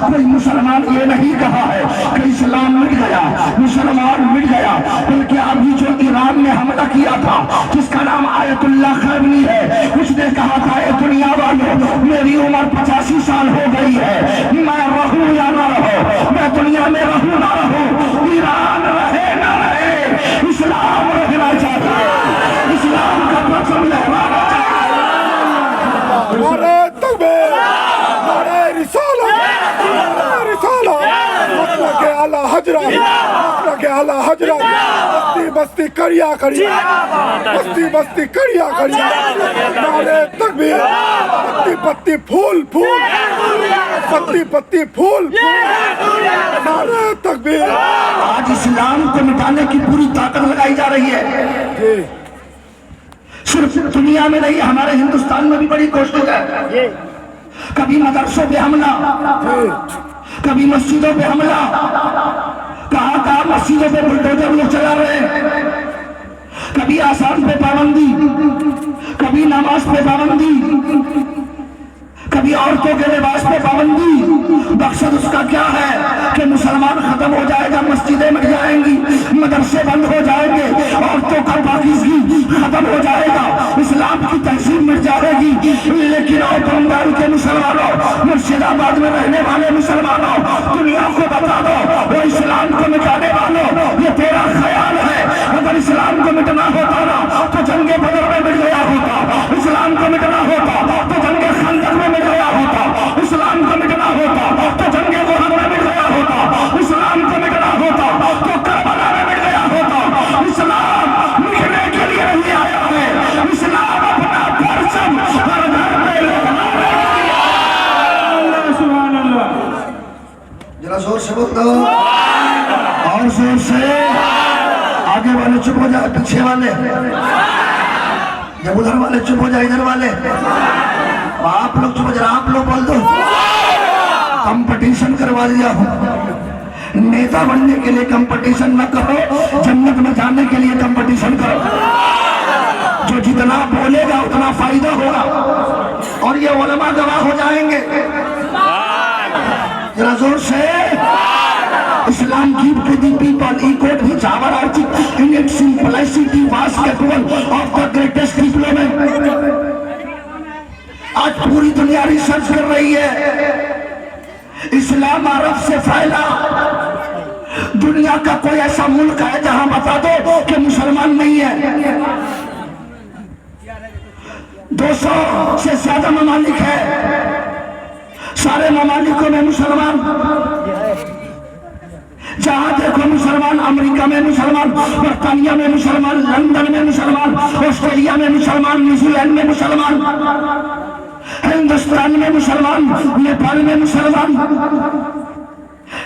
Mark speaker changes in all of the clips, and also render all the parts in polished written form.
Speaker 1: कोई मुसलमान ये नहीं कहा है कि इस्लाम मिट गया, मुसलमान मिट गया, बल्कि अभी जो ईरान ने हमला किया था जिसका नाम आयतुल्लाह खमेनी है, उसने कहा था ये दुनिया वालों मेरी उम्र 85 साल हो गई है, मैं रहूं या ना रहूं, मैं दुनिया में रहूं ना रहूं, ईरान रहे ना रहे, इस्लाम रहना चाहिए, इस्लाम का परचम लहराना चाहिए।
Speaker 2: नारे तकबीर, नारे रिसालत, नारे रिसालत, मतलब के आला हजरत, मतलब के आला हजरत, बस्ती बस्ती करिया करिया, बस्ती बस्ती करिया करिया, नारे तकबीर, पत्ती पत्ती फूल फूल, पत्ती पत्ती फूल फूल, नारे तकबीर।
Speaker 1: आज इस्लाम को मिटाने की पूरी ताकत लगाई जा रही है, सिर्फ दुनिया में नहीं हमारे हिंदुस्तान में भी बड़ी कोशिश है। कभी मदरसों पे हमला, कभी मस्जिदों पे हमला, कहाँ मस्जिदों पे बुलडोजर लोग चला रहे हैं, कभी आसान पे पाबंदी, कभी नमाज पे पाबंदी, कभी औरतों के लिबास पे पाबंदी। मकसद उसका क्या है कि मुसलमान खत्म हो जाएगा, मस्जिदें मिट जाएंगी, मदरसे बंद हो जाएंगे, औरतों का पाकीज़गी खत्म हो जाएगा, इस्लाम की तहसीब मिट जाएगी। लेकिन और बंगाल के मुसलमानों, मुर्शिदाबाद में रहने वाले मुसलमानों, दुनिया को बता दो वो इस्लाम को मिटाने वालों, ये तेरा ख्याल है अगर इस्लाम को मिटना होता ना तो जंगे बदर में मिट गया होता, इस्लाम को मिटना होता तो जंगे खंदक में मिट गया होता, इस्लाम को मिटना होता तो जंगे वहन में मिट गया होता, इस्लाम को मिटना होता तो करबला में मिट गया होता। इस्लाम मिटने के लिए नहीं आया है, इस्लाम अपना परचम हर घर में लहरा रहा है। सुभान अल्लाह, जरा जोर से बोल दो और जोर से। आगे वाले चुप हो जाए, पीछे वाले, जब उधर वाले चुप हो जाए इधर वाले, आप लोग चुप हो जाए, आप लोग बोल दो। कंपटीशन करवा दिया हूं, नेता बनने के लिए कंपटीशन न करो, जन्नत में जाने के लिए कंपटीशन करो। जो जितना बोलेगा उतना फायदा होगा और ये उलमा गवाह हो जाएंगे। जरा जोर से। Islam give to the people equal which our article in its simplicity was capable of the greatest deployment। आज पूरी दुनिया रिसर्च कर रही है, इस्लाम अरब से फैला, दुनिया का कोई ऐसा मुल्क है जहां बता दो कि मुसलमान नहीं है। 200 से ज्यादा ममालिक है, सारे ममालिकों में मुसलमान, जहां देखो मुसलमान, अमेरिका में मुसलमान, बर्तानिया में मुसलमान, लंदन में मुसलमान, ऑस्ट्रेलिया में मुसलमान, न्यूजीलैंड में मुसलमान, हिंदुस्तान में मुसलमान, नेपाल में मुसलमान,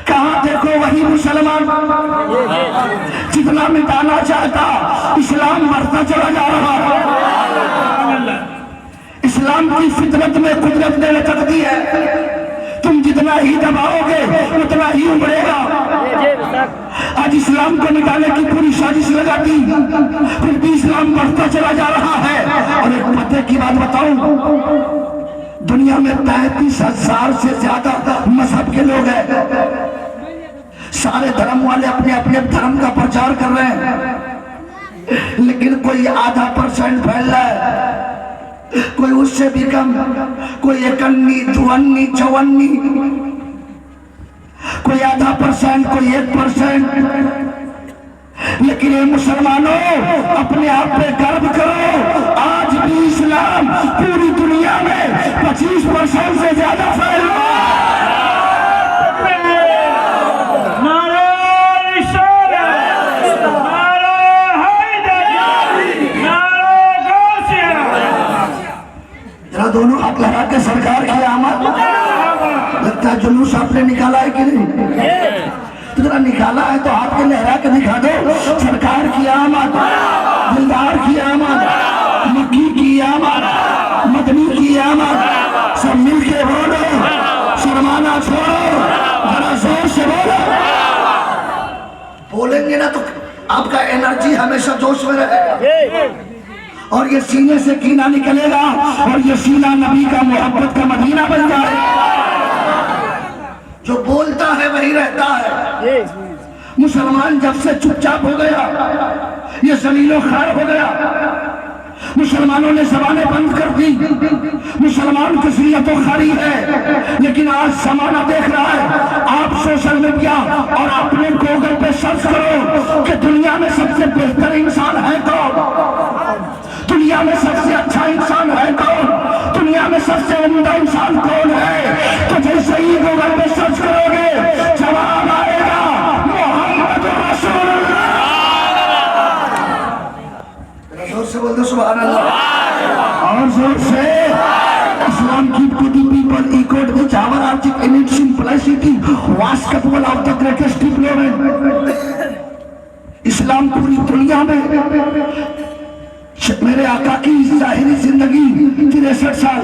Speaker 1: कहां देखो वही मुसलमान। जितना मिटाना चाहता इस्लाम मरता चला जा रहा है। इस्लाम की फितरत में कुदरत ने लटक दी है, तुम जितना ही दबाओगे उतना ही उभरेगा। आज इस्लाम को मिटाने की पूरी साजिश लगा दी, फिर भी इस्लाम बढ़ता चला जा रहा है। और एक पते की बात बताऊं, दुनिया में 35,000 से ज्यादा मजहब के लोग हैं, सारे धर्म वाले अपने अपने धर्म का प्रचार कर रहे हैं, लेकिन कोई आधा % फैल रहा है, कोई उससे भी कम, कोई 51, 52, 54, कोई आधा %, कोई 1%। लेकिन ये मुसलमानों अपने आप पे गर्व करो, आज भी इस्लाम पूरी दुनिया में 25% से ज्यादा फैल रहा है। दोनों हाथ लगा के सरकार की आमद, लगता है जुलूस आपने निकाला है कि नहीं? तो जरा निकाला है तो हाथ के लहरा के दिखा दो, सरकार की आमद, दिलदार की आमद, मक्की की आमद, मदनी की आमद, सब मिल के बोलो, शर्माना छोड़ो, जरा जोर से बोलो। बोलेंगे ना तो आपका एनर्जी हमेशा जोश में रहेगा और ये सीने से कीना निकलेगा और ये सीना नबी का मोहब्बत का मदीना बन जाएगा। जो बोलता है वही रहता है। मुसलमान जब से चुपचाप हो गया, ये जलीलो खार हो गया, मुसलमानों ने जबानें बंद कर दी, मुसलमान की शरीयत तो खारी है। लेकिन आज जमाना देख रहा है, आप सोशल मीडिया और अपने गूगल पे सर्च करो कि दुनिया में सबसे बेहतर इंसान है कौन, दुनिया में सबसे अच्छा इंसान है कौन, दुनिया में सबसे उम्दा इंसान कौन है। तो जैसे ही गूगल पे सर्च करोगे जवाब आएगा मोहम्मद रसूलुल्लाह। जोर से बोल दो सुभान अल्लाह, और जोर से। Islam give to the people equal which our object in its simplicity was capable of the greatest development. इस्लाम पूरी दुनिया में, मेरे आका की जाहिरी जिंदगी 63 साल,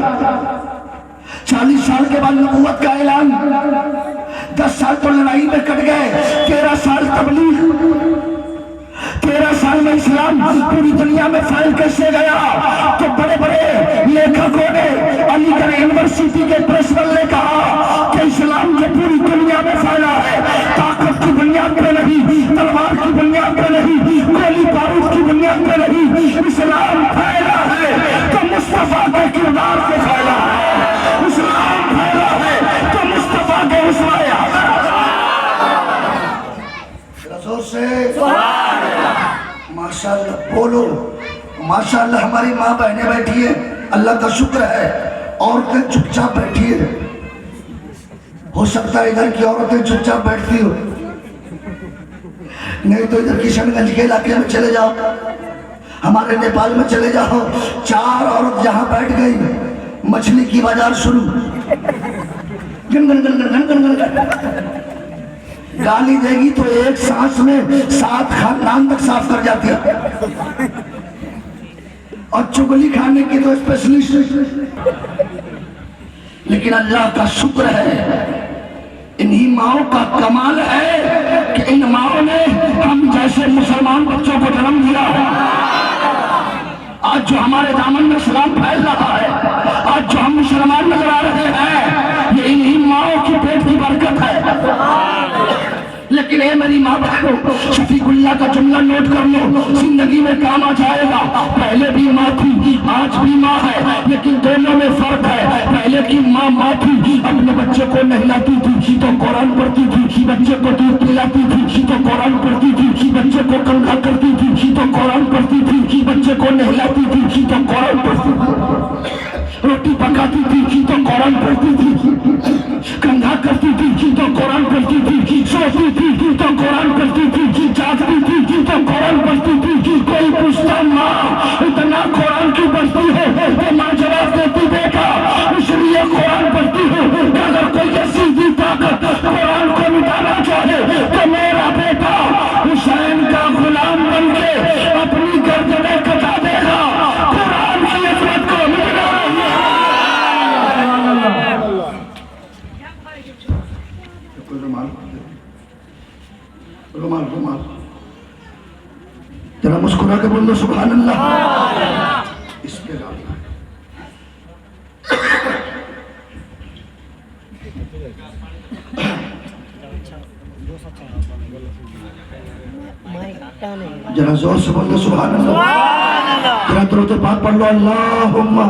Speaker 1: 40 साल के बाद नबूवत का ऐलान, 10 साल तो लड़ाई में कट गए, 13 साल तबलीग, 13 साल में इस्लाम पूरी दुनिया में फैल कैसे गया। तो बड़े बड़े लेखकों ने अलीगढ़ यूनिवर्सिटी के प्रिंसिपल ने कहा कि इस्लाम जो पूरी दुनिया में फैला है, ताकत की बुनियाद पे नहीं, तलवार की बुनियाद पे नहीं, गोली बारूद की बुनियाद पे नहीं, इस्लाम फैला है तो मुस्तफा के किरदार से फैला है, इस्लाम फैला है तो मुस्तफा के उसवाए जोर से माशाअल्लाह बोलो। माशाअल्लाह हमारी माँ बहनें बैठी है, अल्लाह का शुक्र है। औरतें चुपचाप बैठी है, हो सकता है इधर की औरतें चुपचाप बैठती हो, नहीं तो इधर किशनगंज के इलाके में चले जाओ, हमारे नेपाल में चले जाओ, 4 औरत जहां बैठ गई मछली की बाजार शुरू, gun gun gun gun gun gun gun. गाली देगी तो एक सांस में 7 खानदान तक साफ कर जाती है, और चुगली खाने की तो स्पेशलिस्ट। लेकिन अल्लाह का शुक्र है, इन्हीं माओ का कमाल है कि इन माओ ने हम जैसे मुसलमान बच्चों को जन्म दिया है। आज जो हमारे दामन में इस्लाम फैल रहा है, आज जो हम मुसलमान नजर आ रहे हैं, ये इन्हीं माओ की पेट की बरकत है। लेकिन ये मेरी माँ बहनों, शफीकुल्लाह का जुमला नोट कर लो, जिंदगी में काम आ जाएगा। पहले भी माँ थी, आज भी माँ है, लेकिन दोनों में फर्क है। पहले की माँ थी, अपने बच्चे को नहलाती थी तो कुरान पढ़ती थी, बच्चे को दूध पिलाती थी तो कुरान पढ़ती थी, बच्चे को कंघा करती थी तो कुरान पढ़ती थी, बच्चे को नहलाती थी तो कुरान पढ़ती थी, रोटी पकाती थी तो कुरान पढ़ती थी, कंघा करती थी तो कुरान पढ़ती थी, सोती थी तो कुरान पढ़ती थी, जागती थी तो कुरान पढ़ती थी। कोई पूछता माँ इतना कुरान क्यों पढ़ती है, तो माँ जवाब देती बेटा इसलिए कुरान पढ़ती है, अगर कोई ऐसी भी ताकत कुरान को मिटाना चाहे तो मेरा बेटा हुसैन का गुलाम बन के अपनी गर्दनें कटा देगा, कुरान की इज्जत को मिटा। रुमाल रुमाल जरा मुस्कुरा के बोल दो सुभान अल्लाह। इस पे डालना जरा जोर से बोल दो सुभान अल्लाह। जरा तुरंत पाक पढ़ लो अल्लाहुम्मा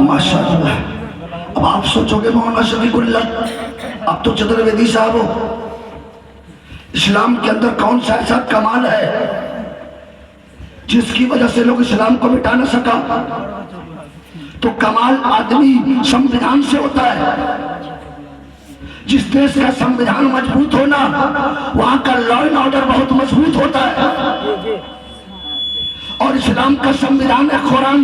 Speaker 1: माशाअल्लाह। अब आप सोचोगे मौलाना शफीकुल्लाह अब तो चतुर्वेदी साहब हो, इस्लाम के अंदर कौन सा ऐसा कमाल है जिसकी वजह से लोग इस्लाम को मिटा न सका। तो कमाल आदमी संविधान से होता है। जिस देश का संविधान मजबूत होना वहां का लॉ एंड ऑर्डर बहुत मजबूत होता है। और इस्लाम का संविधान है कुरान।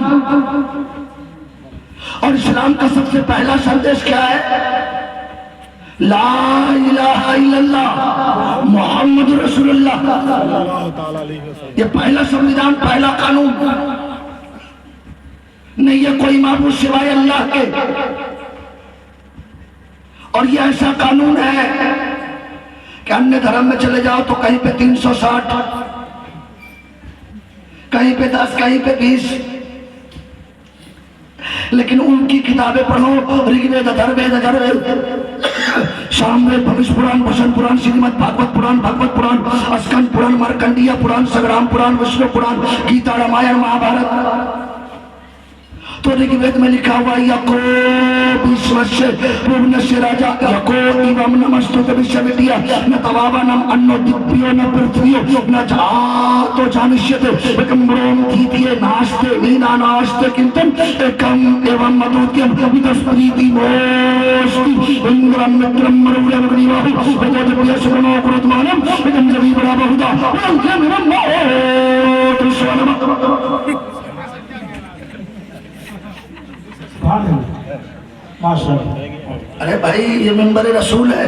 Speaker 1: और इस्लाम का सबसे पहला संदेश क्या है? ला इलाहा इल्लल्लाह मोहम्मद रसूलुल्लाह। ये पहला संविधान, पहला कानून नहीं है कोई माबूद सिवाय अल्लाह के। और ये ऐसा कानून है कि अन्य धर्म में चले जाओ तो कहीं पे 360, कहीं पे 10, कहीं पे 20, लेकिन उनकी किताबें पढ़ो, ऋग्वेद, अथर्ववेद, अथर्ववेद, सामवेद, भविष्य पुराण, भूषण पुराण, श्रीमद् भागवत पुराण, भागवत पुराण, स्कंद पुराण, मार्कंडेय पुराण, संग्राम पुराण, विष्णु पुराण, गीता, रामायण, महाभारत। तो ऋग्वेद में लिखा हुआ यको विश्वस्य भुवनस्य राजा यको एवं नमस्तुते विश्वविद्या न तवावनम अन्नो दिव्यो न पृथ्व्यो न जातो जानिष्यते एकं ब्रह्म द्वितीये नास्ते नीना नास्ते किंतु एकम एवं मधुत्यम विदस्पति मोस्ति इंद्रम मित्रम मरुलम ग्रीवाहु भगवद्गीता सुनो कृतमानम एकं जवी बड़ा बहुधा एवं कृष्ण अरे भाई ये मिंबर रसूल है।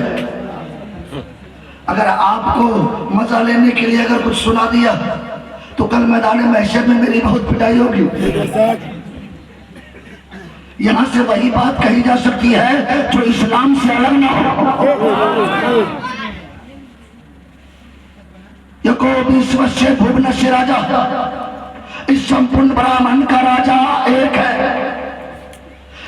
Speaker 1: अगर आपको मजा लेने के लिए अगर कुछ सुना दिया तो कल मैदान महशर में मेरी बहुत पिटाई होगी। यहाँ से वही बात कही जा सकती है जो इस्लाम से अलग ना हो। यको विश्वस्य भुवनस्य राजा, इस संपूर्ण ब्रह्मांड का राजा एक है।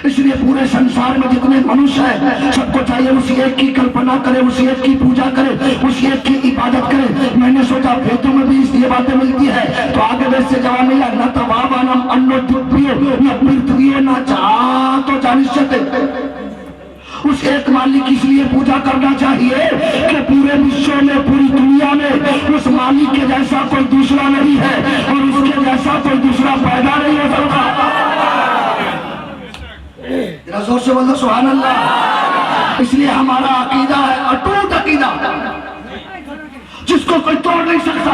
Speaker 1: इसलिए पूरे संसार में जितने मनुष्य हैं सबको चाहिए उसी एक की कल्पना करे, उसी एक की पूजा करे, उसी एक की इबादत करे। मैंने सोचा वेदों में भी ये बातें मिलती है तो आगे वेद से जवाब मिला न तवावनम अन्नो दिव्यो न पृथ्व्यो न जातो जानिष्यते। उस एक मालिक की इसलिए पूजा करना चाहिए कि पूरे विश्व में, पूरी दुनिया में उस मालिक के जैसा कोई दूसरा नहीं है और उसके जैसा कोई दूसरा पैदा नहीं हो सकता। जोर से बोल दो सुभान अल्लाह। इसलिए हमारा अकीदा है अटूट अकीदा, जिसको कोई तोड़ नहीं सकता।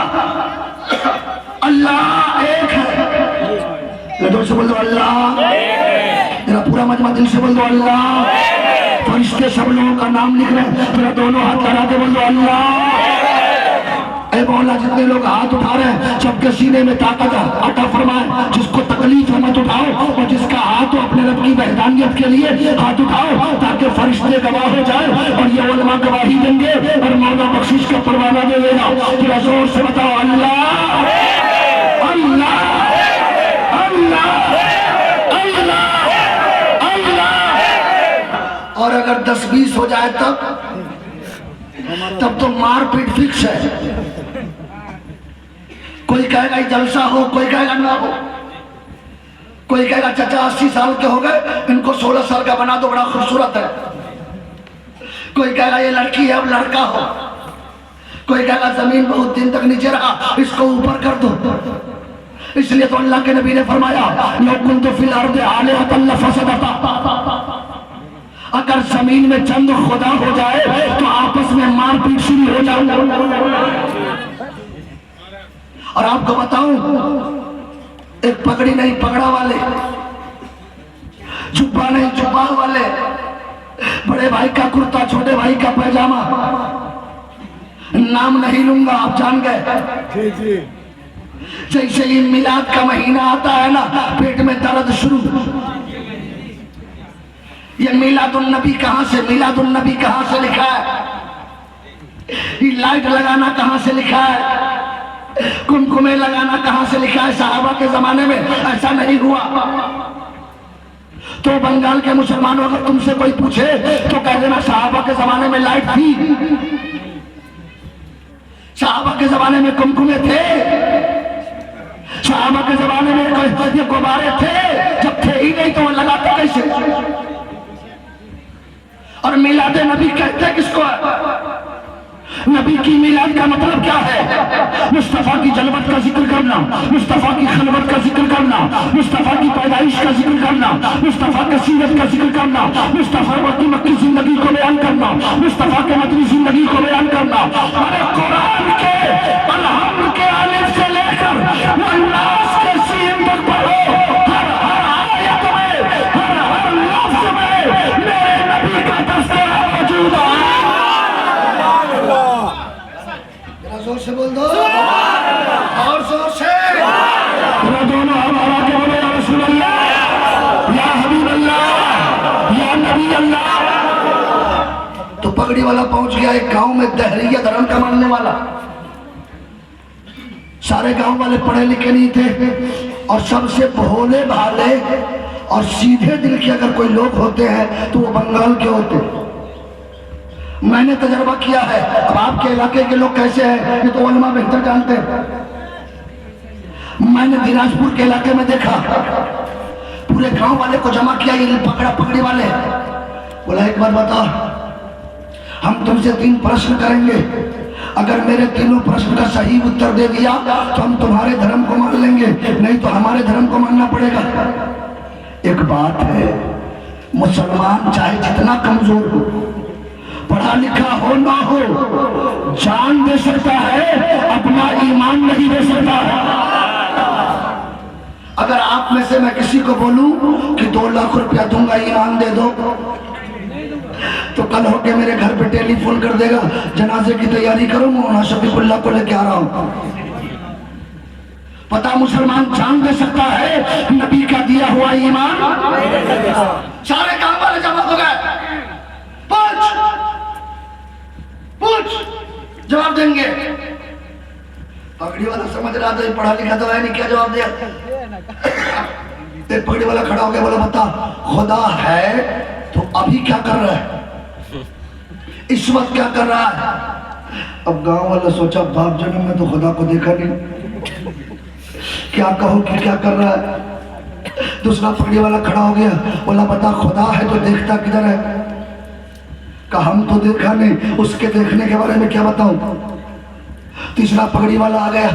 Speaker 1: अल्लाह एक है। जोर से बोल दो अल्लाह। मेरा पूरा मजमा दिल से बोल दो अल्लाह। फरिश्ते सब लोगों का नाम लिख रहे हैं, मेरा दोनों हाथ लगा के बोल दो अल्लाह। ऐ मौला जितने लोग हाथ उठा रहे हैं सबके सीने में ताकत अता फरमाए। जिसको तकलीफ है मत उठाओ और जिसका हाथ हो अपने रब की वहदानियत के लिए हाथ उठाओ ताकि फरिश्ते गवाह हो जाए और ये उलमा गवाही देंगे और मौला बख्शिश का परवाना दे देगा। फिर जोर से बताओ अल्लाह अल्लाह अल्लाह अल्लाह अल्लाह। और अगर 10-20 हो जाए तब तो मारपीट फिक्स है। कोई कहेगा जलसा हो, कोई कहेगा ना हो, कोई कहेगा चाचा 80 साल के हो गए इनको 16 साल का बना दो बड़ा खूबसूरत है, कोई कहेगा ये लड़की है अब लड़का हो, कोई कहेगा जमीन बहुत दिन तक नीचे रहा इसको ऊपर कर दो। इसलिए तो अल्लाह के नबी ने फरमाया लौ कुन्तु फिल अर्दि आलिहतन लफसदता। अगर जमीन में चंद खुदा हो जाए तो आपस में मारपीट शुरू हो जाए। और आपको बताऊं एक पगड़ी नहीं पगड़ा वाले, जुब्बा नहीं जुब्बा वाले, बड़े भाई का कुर्ता छोटे भाई का पैजामा, नाम नहीं लूंगा आप जान गए। जैसे ही मिलाद का महीना आता है ना पेट में दर्द शुरू। ये मिलादुन नबी कहां से, मिलादुन नबी कहां से लिखा है, ये लाइट लगाना कहां से लिखा है, कुमकुमे लगाना कहां से लिखा है। सहाबा के जमाने में ऐसा नहीं हुआ। तो बंगाल के मुसलमानों अगर तुमसे कोई पूछे तो कह देना सहाबा के जमाने में लाइट थी, सहाबा के जमाने में कुमकुमे थे, सहाबा के जमाने में ये गुब्बारे थे। जब थे ही नहीं तो वो लगाते कैसे। और मिलाद नबी कहते किसको है? नबी की मिलाद का मतलब क्या है? मुस्तफा की जलवत का जिक्र करना, मुस्तफा की खलवत का जिक्र करना, मुस्तफा की पैदाइश का जिक्र करना, मुस्तफा के सीरत का जिक्र करना, मुस्तफा की मक्की जिंदगी को बयान करना, मुस्तफा के मदनी जिंदगी को बयान करना। अरे कुरान के अलहम्द के अलिफ से लेकर नास के सीन तक पढ़ो, हर आयत में, हर लफ्ज में मेरे नबी का तज़किरा मौजूद है। जोर से बोल दो और जोर से दोनों हमारा के बोले या रसूल अल्लाह, या हबीब अल्लाह, या नबी अल्लाह। तो पगड़ी वाला पहुंच गया एक गांव में, दहरिया धर्म का मानने वाला। सारे गांव वाले पढ़े लिखे नहीं थे और सबसे भोले भाले और सीधे दिल के अगर कोई लोग होते हैं तो वो बंगाल के होते। मैंने तजर्बा किया है। अब आपके इलाके के लोग कैसे हैं ये तो उलमा बेहतर जानते हैं। मैंने दिनाजपुर के इलाके में देखा, पूरे गांव वाले को जमा किया, ये पकड़ा पकड़ी वाले, बोला एक बार बता, हम तुमसे 3 प्रश्न करेंगे, अगर मेरे तीनों प्रश्न का सही उत्तर दे दिया तो हम तुम्हारे धर्म को मान लेंगे, नहीं तो हमारे धर्म को मानना पड़ेगा। एक बात है, मुसलमान चाहे जितना कमजोर हो, पढ़ा लिखा हो ना हो, जान दे सकता है, अपना ईमान नहीं दे सकता है। अगर आप में से मैं किसी को बोलूं कि 2 लाख रुपया दूंगा, ईमान दे दो, तो कल होके मेरे घर पे टेलीफोन कर देगा, जनाजे की तैयारी करो, मौलाना शफीकुल्लाह को लेके आ रहा हूं। पता मुसलमान जान दे सकता है नबी का दिया हुआ ईमान। सारे काम वाले जमा हो गए, पूछ जवाब देंगे। पगड़ी वाला समझ रहा था पढ़ा लिखा तो है नहीं, क्या जवाब दिया। एक पगड़ी वाला खड़ा हो गया, बोला बता खुदा है तो अभी क्या कर रहा है, इस वक्त क्या कर रहा है। अब गांव वाला सोचा बाप जन्म में तो खुदा को देखा नहीं, क्या कहो कि क्या कर रहा है। दूसरा पगड़ी वाला खड़ा हो गया, बोला बता खुदा है तो देखता किधर है। कहा हम तो देखा नहीं, उसके देखने के बारे में क्या बताऊं। तीसरा पगड़ी वाला आ गया,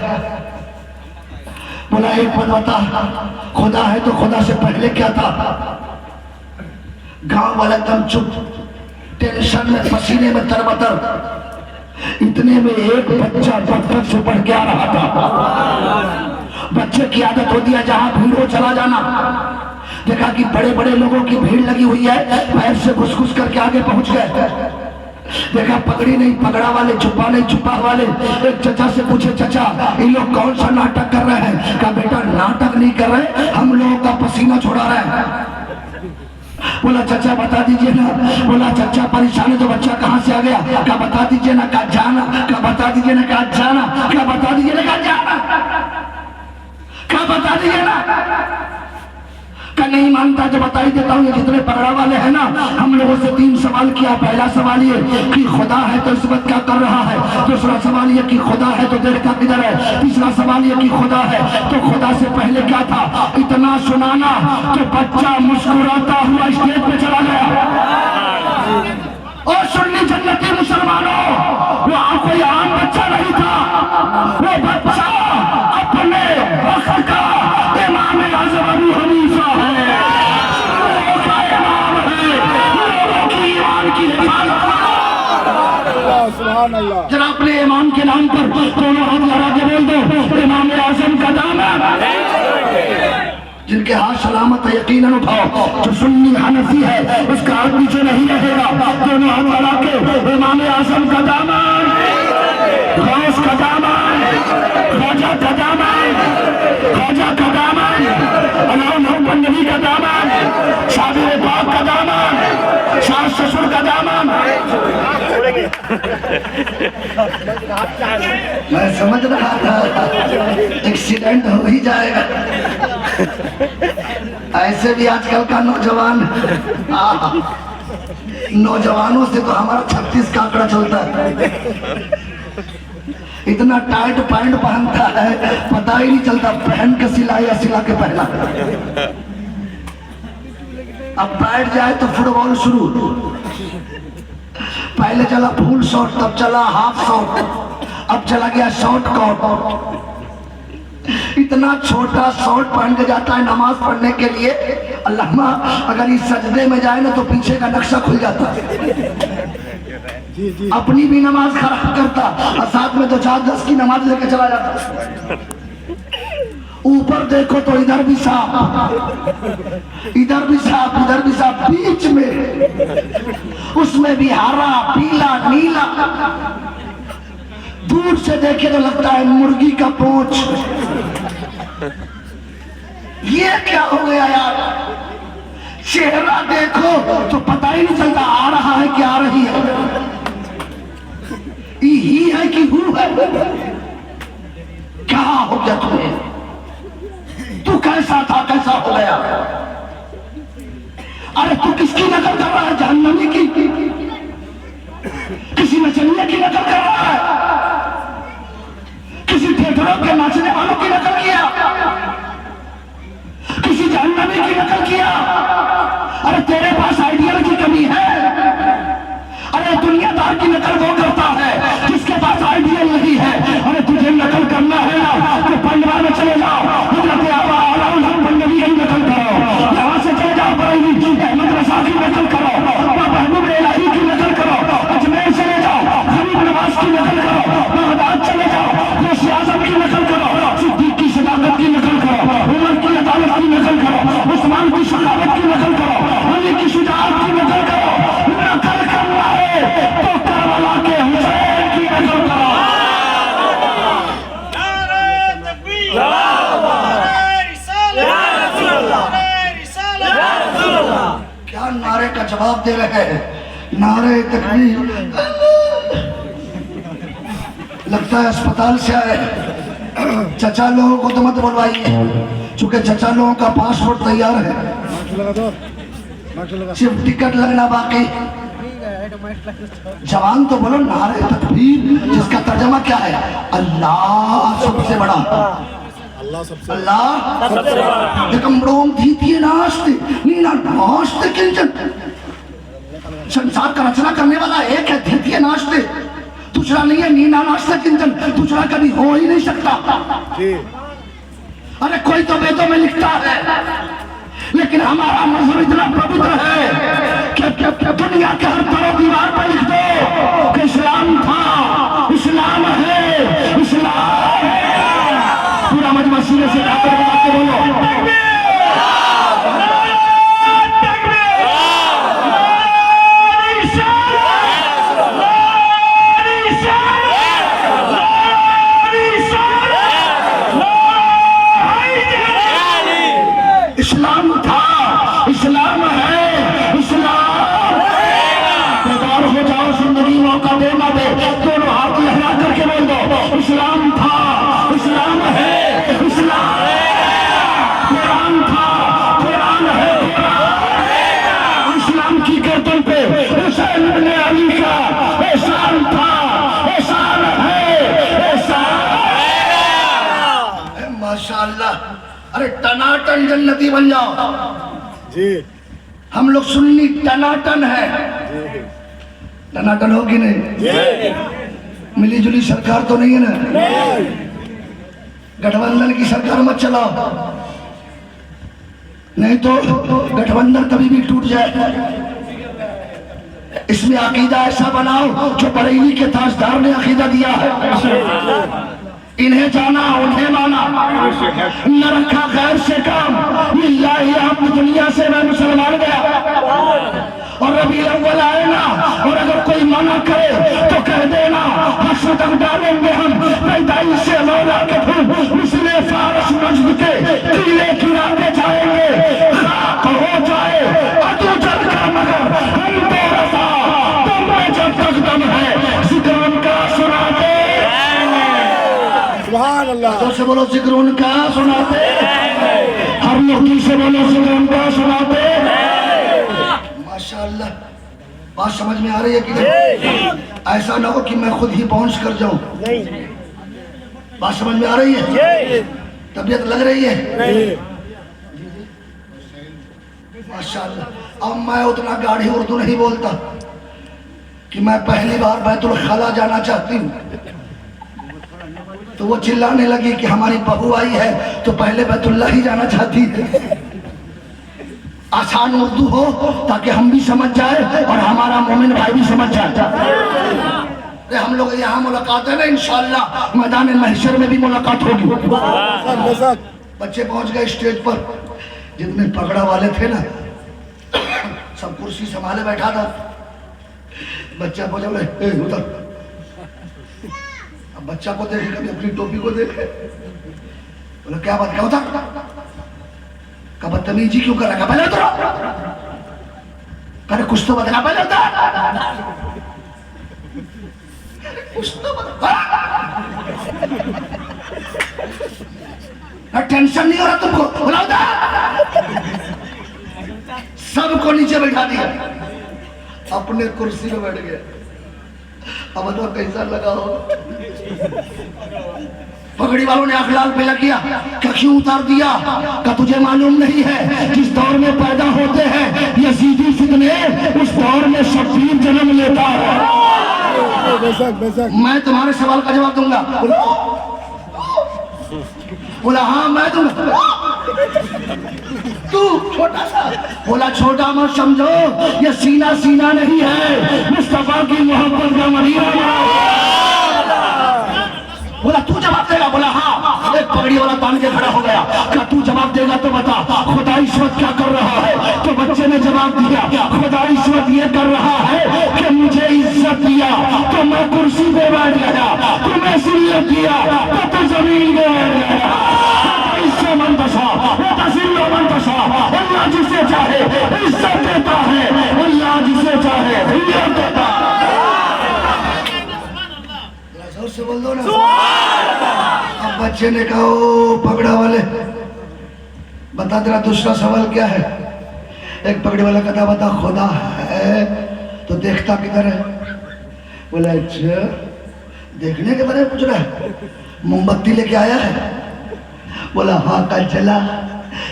Speaker 1: बोला एक बात बता, खुदा है तो खुदा से पहले क्या था। गांव वाला एकदम चुप, टेंशन में, पसीने में तरबतर। इतने में एक बच्चा पत्थर से पड़ के आ रहा था। बच्चे की आदत होती है जहां भीड़ हो चला जाना। देखा कि बड़े बड़े लोगों की भीड़ लगी हुई है, पैर से घुस घुस करके आगे पहुंच गए। देखा पगड़ी नहीं पगड़ा वाले, छुपा नहीं छुपा वाले। एक चचा से पूछे, चचा इन लोग कौन सा नाटक कर रहे हैं। कहा बेटा नाटक नहीं कर रहे, हम लोगों का पसीना छोड़ा रहे हैं। बोला चचा बता दीजिए ना। बोला चचा परेशान है तो बच्चा कहाँ से आ गया। क्या बता दीजिए ना। कहा जाना। क्या बता दीजिए ना। कहा जाना। क्या बता दीजिए ना। कहा जाना। क्या बता दीजिए ना। का नहीं मानता जो बता ही देता हूँ। ये जितने पगड़ा वाले हैं ना, हम लोगों से 3 सवाल किया। पहला सवाल ये कि खुदा है तो इस वक्त क्या कर रहा है। दूसरा सवाल ये कि खुदा है तो देखता किधर है। तीसरा सवाल ये कि खुदा है तो खुदा से पहले क्या था। इतना सुनाना तो बच्चा मुस्कुराता हुआ स्टेज पे चला गया। और सुन्नी जन्नती मुसलमानों, वो कोई आम बच्चा नहीं था, वो बच्चा अपने वक्त का इमाम आज़म अबू हनीफा है, उसका इमाम है, लोगों की ईमान की हिफाजत। जरा अपने इमाम के नाम पर दोनों हाथ लगा के बोल दो, इमाम आज़म का दामन। जिनके हाथ सलामत है यकीनन उठाओ। जो सुन्नी हनफी है उसका हाथ नीचे नहीं रहेगा। दोनों हाथ लगा के इमाम आज़म का दामन, गौस का दामन, ख्वाजा का दामन, ख्वाजा का दामन, अलाउद्दीन नबी का दामन, शादी पाक का दामन, सास ससुर का दामन। मैं समझ रहा था एक्सीडेंट हो ही जाएगा। ऐसे भी आजकल का नौजवान, नौजवानों से तो हमारा 36 का आंकड़ा चलता है। इतना टाइट पैंट पहनता है पता ही नहीं चलता पहन के सिला या सिला के पहना। अब बैठ जाए तो फुटबॉल शुरू। पहले चला फुल शॉट, तब चला हाफ शॉट, अब चला गया शॉर्ट कॉट। इतना छोटा शॉर्ट पहन के जाता है नमाज पढ़ने के लिए। अल्लाह अगर इस सजदे में जाए ना तो पीछे का नक्शा खुल जाता है। अपनी भी नमाज खराब करता और साथ में 2-4-10 की नमाज लेके चला जाता। ऊपर देखो तो इधर भी सांप, इधर भी सांप, इधर भी सांप, बीच में उसमें भी हरा पीला नीला। दूर से देखे तो लगता है मुर्गी का पूंछ। ये क्या हो गया यार। चेहरा देखो तो पता ही नहीं चलता आ रहा है कि आ रही है। कैसा हो गया? अरे तू किसकी नकल कर रहा है? जहन्नमी की? किसी नचनिया की नकल कर रहा है? किसी थिएटरों के नाचने वालों की नकल किया? किसी जहन्नमी की नकल किया? अरे तेरे पास आइडियल की कमी है। अरे दुनियादार की नकल वो करता है जिसके पास आइडियल नहीं है। अरे तुझे नकल करना है ना तो पंडवा में चले जाओ, हजरत आबा अलाउल पंडवी की नकल करो। यहाँ से चले जाओ बरेली अहमद रजा की नकल करो, महबूब इलाही की नकल करो, अजमेर चले जाओ गरीब नवाज की नकल करो, बगदाद चले जाओ गौसे आजम की नकल करो, सिद्दीक की सदाकत की नकल करो, उमर की अदालत की नकल करो, उस्मान की शहादत की नकल करो, अली की शुजाअत की नकल करो। नकल करना है तो करबला के हुसैन की नकल करो।
Speaker 3: नारे तकबीर, नारे रिसालत, नारे रिसालत।
Speaker 1: क्या नारे का जवाब दे रहे हैं? नारे तकबीर। लगता है अस्पताल से आए। चचा लोगों को तो मत बुलवाइए, चूंकि चचा लोगों का पासपोर्ट तैयार है, सिर्फ टिकट लगना बाकी। जवान तो बोलो नारे तकबीर, जिसका तर्जमा क्या है? अल्लाह सबसे बड़ा, अल्लाह एकम्बड़ों धीतिये नाश्ते नीना नाश्ते किंचन। संसार का रचना करने वाला एक है, धीतिये नाश्ते, दूसरा नहीं है नीना नाश्ते किंचन, दूसरा कभी हो ही नहीं सकता। अरे कोई तो वेदों में लिखता है, लेकिन हमारा मजहब इतना पवित्र है कि दुनिया के हर तरह दीवार पर लिख दो कि इस्लाम था, इस्लाम है, इस्लाम। पूरा मजमा सीने से आकर बताते बोलो इस्लाम था, इस्लाम है, इस्लाम। बेदार हो जाओ, जिंदगी मौका दे ना दे, दोनों हाथ लहरा करके बोल दो इस्लाम था, इस्लाम है, इस्लाम। कुरान था, कुरान है, कुरान। इस्लाम की गर्दन पे हुसैन इब्ने अली का एहसान था, एहसान है, एहसान। माशाअल्लाह। अरे टनाटन जन्नती बन जाओ जी। हम लोग सुन्नी टनाटन है, टनाटन हो कि नहीं? मिली जुली सरकार तो नहीं है ना? गठबंधन की सरकार मत चलाओ, नहीं तो गठबंधन कभी भी टूट जाए। इसमें अकीदा ऐसा बनाओ जो बरेली के ताजदार ने अकीदा दिया है। इन्हें जाना उन्हें माना, न रखा गैर से काम। लिल्लाही आप दुनिया से मैं मुसलमान गया और रबीउल अव्वल आए ना, और अगर कोई मना करे तो कह देना हसरत डालेंगे हम पैदाइश से मौला के फूल मिसले फारस मस्जिद के किले किनारे जाएंगे। खाक हो जाए अदू जल का मगर हम तो रजा, तुम में जब तक दम है जिक्र उनका सुनाते। सुभान अल्लाह। तो से बोलो जिक्र उनका सुनाते, हर लोग से बोलो जिक्र उनका सुनाते। माशाअल्लाह। बात समझ में आ रही है कि नहीं? ऐसा ना हो कि मैं खुद ही बाउंस कर जाऊं। बात समझ में आ रही है? तबीयत लग रही है? माशाअल्लाह। अब मैं उतना गाढ़ी उर्दू नहीं बोलता कि मैं पहली बार बैतुल खला जाना चाहती हूँ, तो वो चिल्लाने लगी कि हमारी बहू आई है तो पहले बैतुल्लाह ही जाना चाहती है। आसान उर्दू हो ताकि हम भी समझ जाए और हमारा मोमिन भाई भी समझ जाए। हम लोग यहाँ मुलाकात है ना, इंशाअल्लाह मैदान महशर में भी मुलाकात होगी। बच्चे पहुंच गए स्टेज पर, जितने पगड़ा वाले थे ना सब कुर्सी संभाले बैठा था। बच्चा पहुंचा, बोले उधर। अब बच्चा को देखे, कभी अपनी टोपी को देखे, बोले क्या बात, क्या होता? का बदतमीजी क्यों कर रखा? पहले उतरो, करे कुछ तो बता, पहले उतर, कुछ तो बता। ना टेंशन नहीं हो रहा तुमको? बुलाओ था सबको नीचे बैठा दिया, अपने कुर्सी पे बैठ गया। अब तो कैसा लगा हो? पगड़ी वालों ने आंख लाल पीला किया, क्या क्यों उतार दिया? क्या तुझे मालूम नहीं है जिस दौर में पैदा होते हैं यजीदी फितने, उस दौर में शब्बीर जन्म लेता है। मैं तुम्हारे सवाल का जवाब दूंगा। बोला हाँ मैं दूंगा। तू छोटा सा? बोला छोटा मत समझो, ये सीना सीना नहीं है, मुस्तफा की मोहब्बत का मरीना। बोला तू जवाब देगा? बोला हाँ। एक पगड़ी वाला तान के खड़ा हो गया, क्या तू जवाब देगा तो बता, खुदा ईश्वर क्या कर रहा है? तो बच्चे ने जवाब दिया, खुदा ईश्वर ये कर रहा है कि मुझे इज्जत दिया तो मैं कुर्सी पे बैठ गया, तुम्हें जिल्लत दिया तो तू जमीन पे बैठ गया। इससे मनतशा तसिल्लो मनतशा, अल्लाह जिसे चाहे इज्जत देता है, अल्लाह जिसे चाहे जिल्लत देता है। जोर से बोल दो ना। अब बच्चे ने कहा ओ पगड़ा वाले बता तेरा दूसरा सवाल क्या है? एक पगड़ी वाला कहता बता खुदा है तो देखता किधर है? बोला अच्छा देखने के बारे में पूछ रहा है, मोमबत्ती लेके आया है? बोला हाँ कल चला,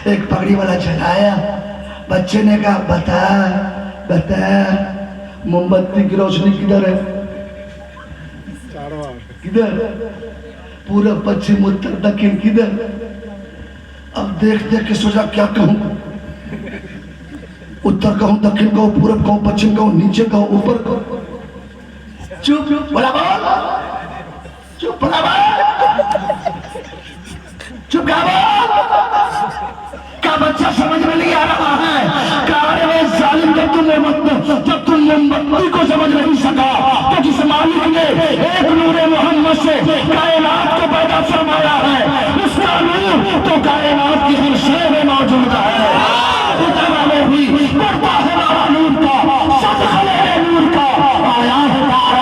Speaker 1: एक पगड़ी वाला चलाया। बच्चे ने कहा बता बता मोमबत्ती की रोशनी किधर है? किधर? पूरा पश्चिम उत्तर दक्षिण किधर? अब देख देख के सोचा क्या कहूं, उत्तर कहूं दक्षिण कहूं पूरब कहूं पश्चिम कहूं नीचे कहूं ऊपर कहूं। चुप बोला बोल, चुप बोला बोल, चुप क्या बोल? क्या बच्चा समझ में नहीं आ रहा है? जालिम जब तुम मोमबत्ती को समझ नहीं सका तो जिस मालिक ने एक नूरे मोहम्मद से कायनात को पैदा फरमाया है, उसका नूर तो कायनात की हर शय में मौजूद है। उतना में भी बढ़ता है हमारा नूर का, सदखले नूर का आया है तारा।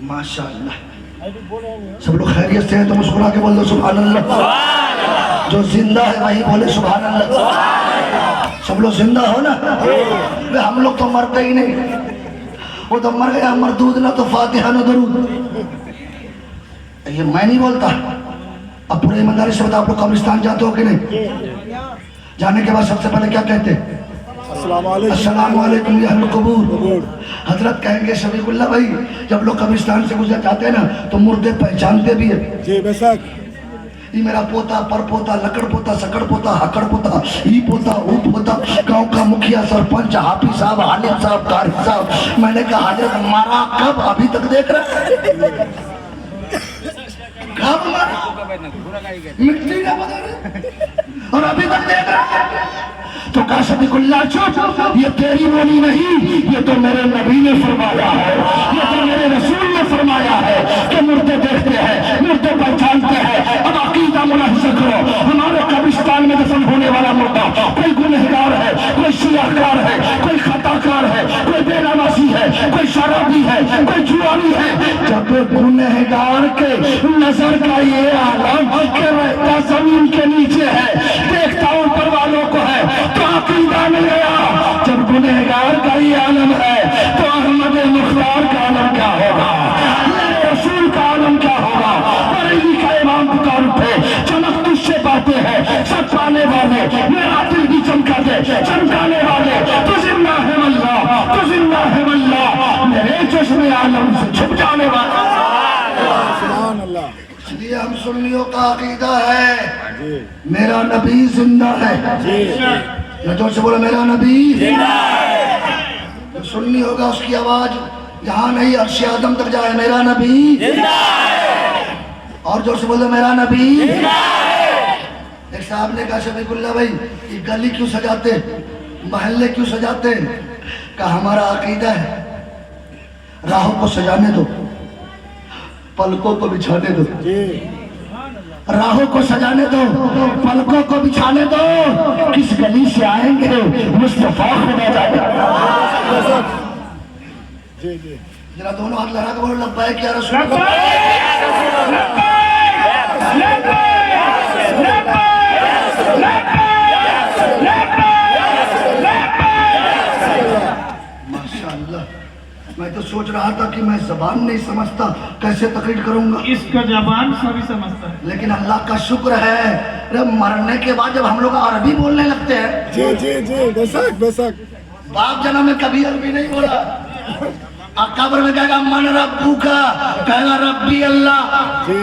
Speaker 1: माशाअल्लाह सब लोग खैरियत से हैं तो मुस्कुरा के बोल दो सुभान अल्लाह। जो जिंदा है वही बोले सुभान अल्लाह। सब लोग जिंदा हो ना? हम लोग तो मरते ही नहीं, वो तो मर गया मरदूद ना तो फातिहा ना दरूद। ये मैं नहीं बोलता। अब पूरे ईमानदारी से बताओ आप लोग कब्रिस्तान जाते हो कि नहीं? जाने के बाद सबसे पहले क्या कहते हैं? अस्सलाम वालेकुम या अहल कबूर। हजरत कहेंगे शफीकुल्लाह भाई जब लोग कब्रिस्तान से गुजर जाते हैं ना तो मुर्दे पहचानते भी है।
Speaker 2: जी बेशक।
Speaker 1: ये मेरा पोता पर पोता लकड़ पोता सकड़ पोता हकड़ पोता ई पोता वो पोता, गाँव का मुखिया सरपंच हाफिज साहब हालिम साहब कारी साहब। मैंने कहा हजरत मारा कब? अभी तक देख रहा कब मारा? मिट्टी का बता और अभी तक देख रहा। तो कहा शफीकुल्लाह चुप, ये तेरी बोली नहीं, ये तो मेरे नबी ने फरमाया है, ये तो मेरे रसूल ने फरमाया है कि मुर्दे देखते हैं, मुर्दे पहचानते हैं। अब अकीदा मुलाहिजा करो, हमारे कब्रिस्तान में दफन होने वाला मुर्दा कोई गुनहगार है, कोई शियाकार है, कोई खताकार है, कोई बेनमाजी है, कोई शराबी है, कोई जुआरी है। जब गुनहगार के नजर का ये आलम के रहता जमीन के नीचे है, देखता ऊपर वालों को है, तो अकीदा में गया। जब गुनहगार का ये आलम है तो अहमद मुख्तार का आलम क्या होगा? मेरे रसूल का आलम क्या होगा? बरेली का इमाम पुकार उठे, चमक तुझसे पाते हैं सब पाने वाले, मेरा दिल भी चमका दे चमकाने वाले। तो जिंदा है अल्लाह, तो जिंदा है अल्लाह, मेरे चश्मे आलम से छुप जाने वाला।
Speaker 2: सुभान अल्लाह।
Speaker 1: इसलिए हम सुन्नियों का अकीदा है मेरा नबी जिंदा है। जोर से बोलो मेरा नबी जिंदा है। जो सुन्नी होगा उसकी आवाज यहाँ नहीं अर्श आदम तक जाए, मेरा नबी जिंदा है। और जोर से बोलो मेरा नबी जिंदा है। एक साहब ने कहा शफीकुल्लाह भाई ये गली क्यों सजाते, महल्ले क्यों सजाते? कहा हमारा अकीदा है राहों को सजाने दो, पलकों को बिछाने दो,
Speaker 2: जी
Speaker 1: राहों को सजाने दो, पलकों को बिछाने दो। किस गली से आएंगे मुस्तफा खुदा जाएगा।
Speaker 2: जी जी
Speaker 1: जरा दोनों हाथ लगा के बोलो लब्बैक या रसूल अल्लाह। माशाअल्लाह, मैं तो सोच रहा था कि मैं जबान नहीं समझता, कैसे तकरीर करूंगा।
Speaker 3: इसका जबान सभी समझता है।
Speaker 1: लेकिन अल्लाह का शुक्र है, जब मरने के बाद जब हम लोग अरबी बोलने लगते हैं,
Speaker 2: जी जी जी बेशक बेशक।
Speaker 1: बाप जन्म में कभी अरबी नहीं बोला। कब्र में कहेगा मन रब्बू का, कहेगा रब्बी अल्लाह।
Speaker 2: जी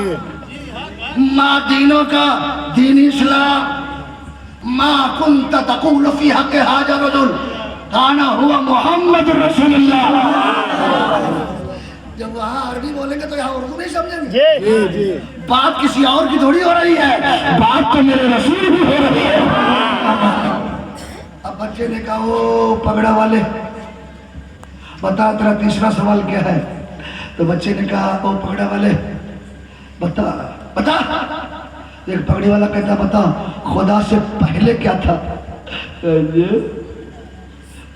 Speaker 1: माँ दीनों का, दीन इस्लाम। माँ कुंत तक़ूल फी हक़ हाज़ा रजुल काना हुआ मोहम्मद रसूलुल्लाह। जब वहाँ अरबी बोलेंगे तो यहाँ उर्दू नहीं समझेंगे।
Speaker 2: जी जी
Speaker 1: बात किसी और की थोड़ी हो रही है, बात तो मेरे रसूल की हो रही है। अब बच्चे ने कहा वो पगड़ा वाले बता तेरा तीसरा सवाल क्या है। तो बच्चे ने कहा ओ पगड़ा वाले बता बता। एक पगड़ी वाला कहता बता खुदा से पहले क्या था।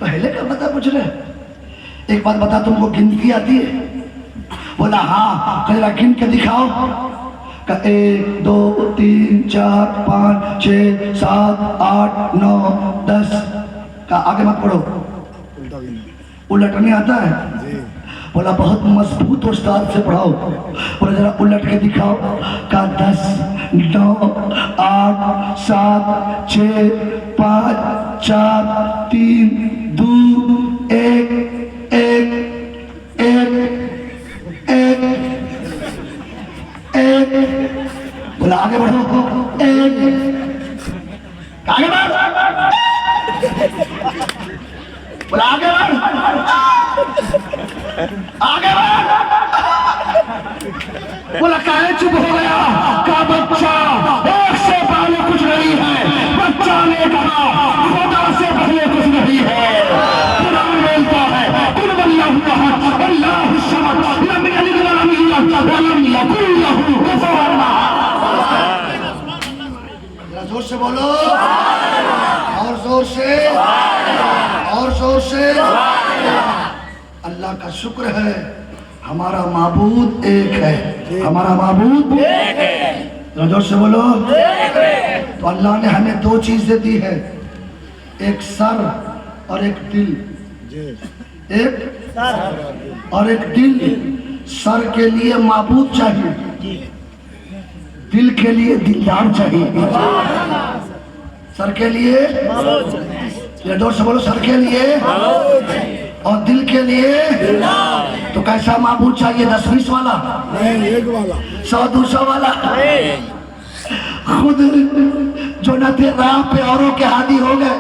Speaker 1: पहले का बता पूछ रहे। एक बात बता तुमको गिनती आती है। बोला हाँ। कह गिन के दिखाओ। का 1 2 3 4 5 6 7 8 9 10 का आगे मत पढ़ो,
Speaker 2: उल्टा भी नहीं।
Speaker 1: उलटने आता है।
Speaker 2: जी
Speaker 1: बोला बहुत मजबूत उस्ताद से पढ़ाओ। बोला जरा उलट के दिखाओ। का 10 9 8 7 6 5 4 3 2 1 1 1 1 1। बोला आगे बढ़ो। 1 आगे बढ़। बोला आगे बढ़, आगे बढ़। बोला काहे चुप हो गया। का बच्चा एक से पहले कुछ नहीं है। बच्चा ने कहा खुदा से पहले कुछ नहीं है। कुरान बोलता है कुल वल्लाहु अहद अल्लाहु समद लम यलिद व लम यूलद व लम यकुल लहू कुफुवन अहद। जरा जोर से बोलो, और जोर से, और जोर से। अल्लाह का शुक्र है हमारा माबूद एक है। हमारा माबूद एक है। जोर से बोलो। तो अल्लाह ने हमें 2 चीजें दी है, एक सर और एक दिल।
Speaker 2: जी
Speaker 1: एक सर और एक दिल। सर के लिए माबूद चाहिए, दिल के लिए दिलदार चाहिए। सर के लिए, जोर से बोलो, सर के लिए और दिल के लिए। तो कैसा माबूद चाहिए? 10-20 वाला
Speaker 2: नहीं, एक वाला।
Speaker 1: 100-200 वाला। खुद जो न थे राह पे औरों के हादी हो गए।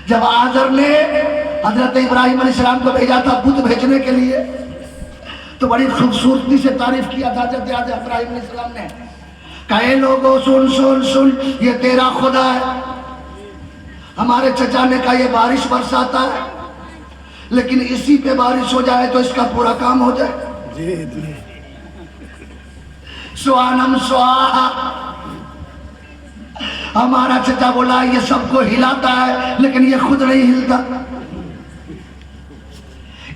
Speaker 1: जब आजर ने हजरत इब्राहिम अलैहिस्सलाम को भेजा था बुत भेजने के लिए, तो बड़ी खूबसूरती से तारीफ किया था हजरत इब्राहिम अलैहिस्सलाम ने। कहे लोगों सुन सुन सुन, ये तेरा खुदा है। हमारे चचा ने कहा ये बारिश बरसाता है, लेकिन इसी पे बारिश हो जाए तो इसका पूरा काम हो जाए।
Speaker 2: जी जी
Speaker 1: स्वानम स्वाहा। हमारा चचा बोला ये सबको हिलाता है, लेकिन ये खुद नहीं हिलता।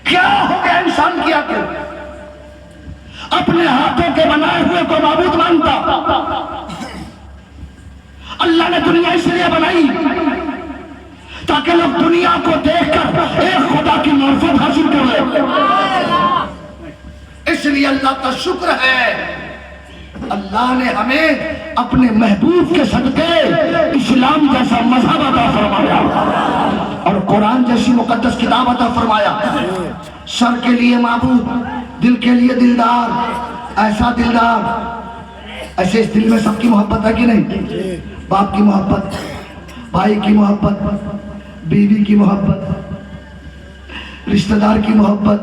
Speaker 1: क्या हो गया इंसान? किया क्यों? अपने हाथों के बनाए हुए को माबूद मानता। अल्लाह ने दुनिया इसलिए बनाई ताकि लोग दुनिया को देखकर एक खुदा की मार्फत हासिल कर ले। इसलिए अल्लाह का शुक्र है, अल्लाह ने हमें अपने महबूब के सदके इस्लाम जैसा मजहब अता फरमाया और कुरान जैसी मुकद्दस किताब अता फरमाया। सर के लिए माबूद, दिल के लिए दिलदार। ऐसा दिलदार, ऐसे इस दिल में सबकी मोहब्बत है कि नहीं? बाप की मोहब्बत, भाई की मोहब्बत, बीवी की मोहब्बत, रिश्तेदार की मोहब्बत,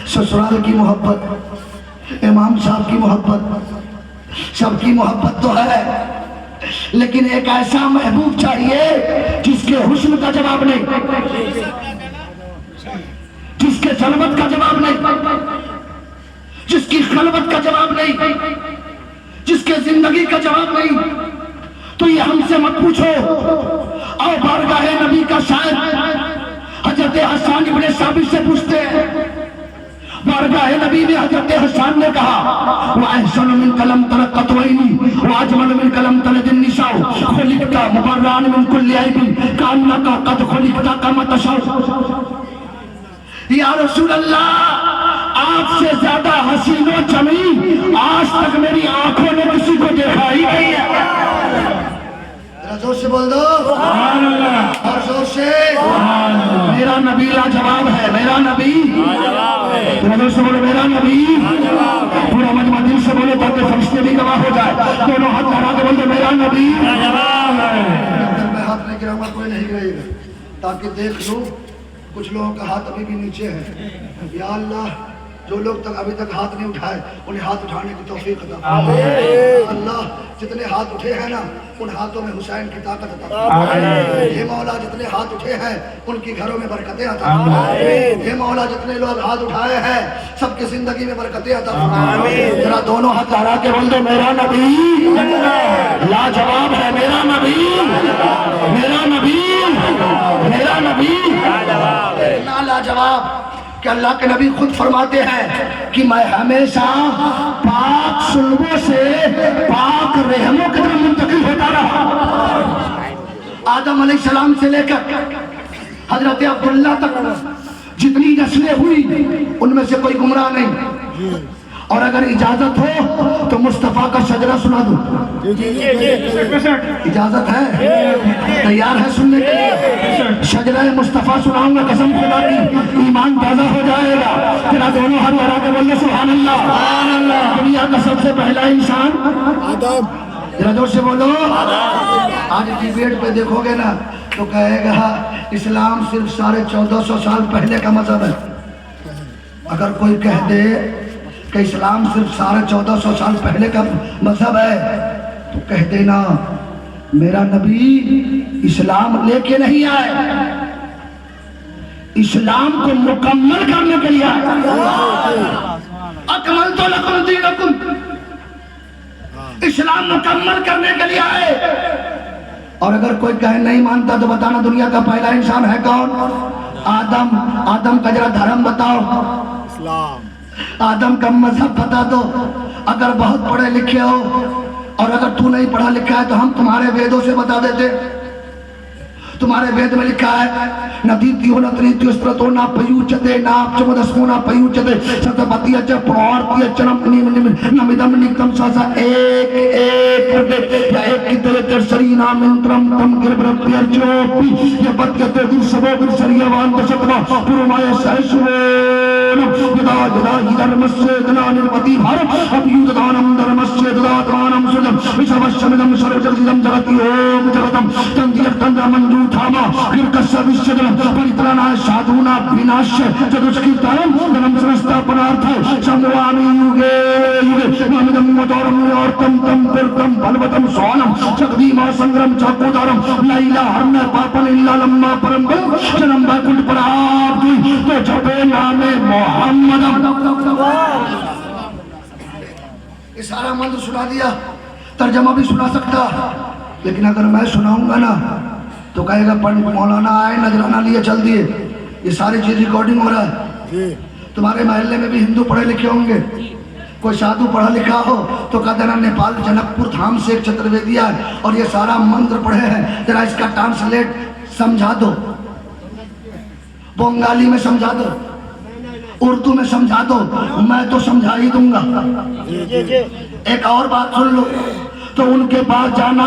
Speaker 1: ससुराल की मोहब्बत, इमाम साहब की मोहब्बत, सबकी मोहब्बत तो है, लेकिन एक ऐसा महबूब चाहिए जिसके हुस्न का जवाब नहीं, जिसके जलवत का जवाब नहीं। जिसकी खलवत का जवाब नहीं, जिसके जिंदगी का जवाब नहीं, तो ये हमसे मत पूछो। और बारगाहे नबी का शायर हजरत हसन इब्ने साबित से पूछते हैं। बारगाहे नबी में हजरत हसन ने कहा, व अहसन मिन कलम तरक कतवैनी व अजमल मिन कलम तलदिन निशाउ खुलिकता मुबर्रान मिन कुल्ली ऐबिन कान्नका कद खुलिकता कमा तशाउ। या रसूल अल्लाह, आपसे ज्यादा हसीनो जमी आज तक मेरी आंखों ने किसी को देखा ही नहीं है। जोर से बोल दो और जोर से। मेरा नबी लाजवाब है, मेरा नबी जोर से बोलो, मेरा नबी। पूरा मजमा दिल से बोलो ताकि फरिश्ते भी गवाह हो जाए। दोनों हाथ लगा के बोल दो, मेरा नबी लाजवाब है। मैं हाथ नहीं गिराऊंगा, कोई नहीं गिराएगा, ताकि देख लो कुछ लोगों का हाथ अभी भी नीचे है। या अल्लाह, जो लोग तक अभी तक हाथ नहीं उठाए उन्हें हाथ उठाने की तौफीक अता फरमा। अल्लाह, जितने हाथ उठे हैं ना, उन हाथों में हुसैन की ताकत अता फरमा। हे मौला, जितने हाथ उठे हैं उनकी घरों में बरकतें अता फरमा। हे मौला, जितने लोग हाथ उठाए हैं सबकी जिंदगी में बरकतें अता फरमा। जरा दोनों हाथ लगा के बोल दो, मेरा नबी लाजवाब है, मेरा नबी, मेरा नबी, मेरा नबी ना लाजवाब कि अल्लाह के नबी खुद फरमाते हैं कि मैं हमेशा पाक सुल्बों से पाक रहमों की तरफ मुंतकिल होता रहा। आदम अलैहिस्सलाम से लेकर हजरत अब्दुल्ला तक जितनी नस्लें हुई उनमें से कोई गुमराह नहीं। और अगर इजाजत हो तो मुस्तफा का शजरा सुना दूं। इजाजत है? तैयार है सुनने के लिए? शजरा मुस्तफा सुनाऊंगा, कसम खुदा की, ईमान ताजा हो जाएगा। तेरा दोनों हाथ लगा के बोलिए सुभान अल्लाह। दुनिया का सबसे पहला इंसान आदम। जरा जोर से बोलो। आज डिबेट पे देखोगे ना तो कहेगा इस्लाम सिर्फ 1450 साल पहले का मजहब है। अगर कोई कह दे कि इस्लाम सिर्फ 1450 साल पहले का मजहब है तो कह देना मेरा नबी इस्लाम लेके नहीं आए, इस्लाम को मुकम्मल करने के लिए आए। अकमल तो लकुम दीनकुम, इस्लाम मुकम्मल करने के लिए आए। और अगर कोई कहे नहीं मानता तो बताना दुनिया का पहला इंसान है कौन? आदम। आदम का जरा धर्म बताओ, इस्लाम। आदम का मजहब बता दो। अगर बहुत पढ़े लिखे हो और अगर तू नहीं पढ़ा लिखा है तो हम तुम्हारे वेदों से बता देते। तुम्हारे वेद में लिखा है नदीत्यो न त्रित्यो स्त्रतो न पयुच्यते न चमदस्मो न पयुच्यते सतपतिय च प्रवर्त्य च नमिदम निक्तम सासा एक एक या एक कितरे तेरसरी नामिंत्रम तम गिरब्रप्यर्चोपि ये बत्यते दिसवो विसर्यवान दशतवा पुरुमाय सहस्रो यदा यदा हि धर्मस्य गना निर्मति भारत अभ्युदानम धर्मस्य ददात्मानं सुजम विश्ववश्यमिदं सर्वजगदिदं जगति ओम जगतम तंदियक्तं मंजू थामा गिरकस्य विश्वजलम परित्राणाय साधूना विनाश्य चतुष्कीर्तनम धर्म संस्थापनार्थ संवामी युगे युगे नामिदं मोदरम योर्तम तम तीर्थम बलवतम सोनम जगदीमा संग्रम चाकोदारम लैला हरन पापन इल्ला लम्मा परम जन्म बैकुंठ प्राप्त हुई तो जपे नामे मोहम्मद। ये सारा मंत्र सुना दिया, तर्जमा भी सुना सकता, लेकिन अगर मैं सुनाऊंगा ना तो कहेगा पंडित मौलाना आए नजराना लिए चल दिए। ये सारी चीज रिकॉर्डिंग हो रहा है। तुम्हारे महल्ले में भी हिंदू पढ़े लिखे होंगे, कोई साधु पढ़ा लिखा हो तो कह देना नेपाल जनकपुर धाम से एक चतुर्वेदी है और ये सारा मंत्र पढ़े हैं, जरा इसका ट्रांसलेट समझा दो, बंगाली में समझा दो, उर्दू में समझा दो, मैं तो समझा ही दूंगा। एक और बात सुन लो, तो उनके पास जाना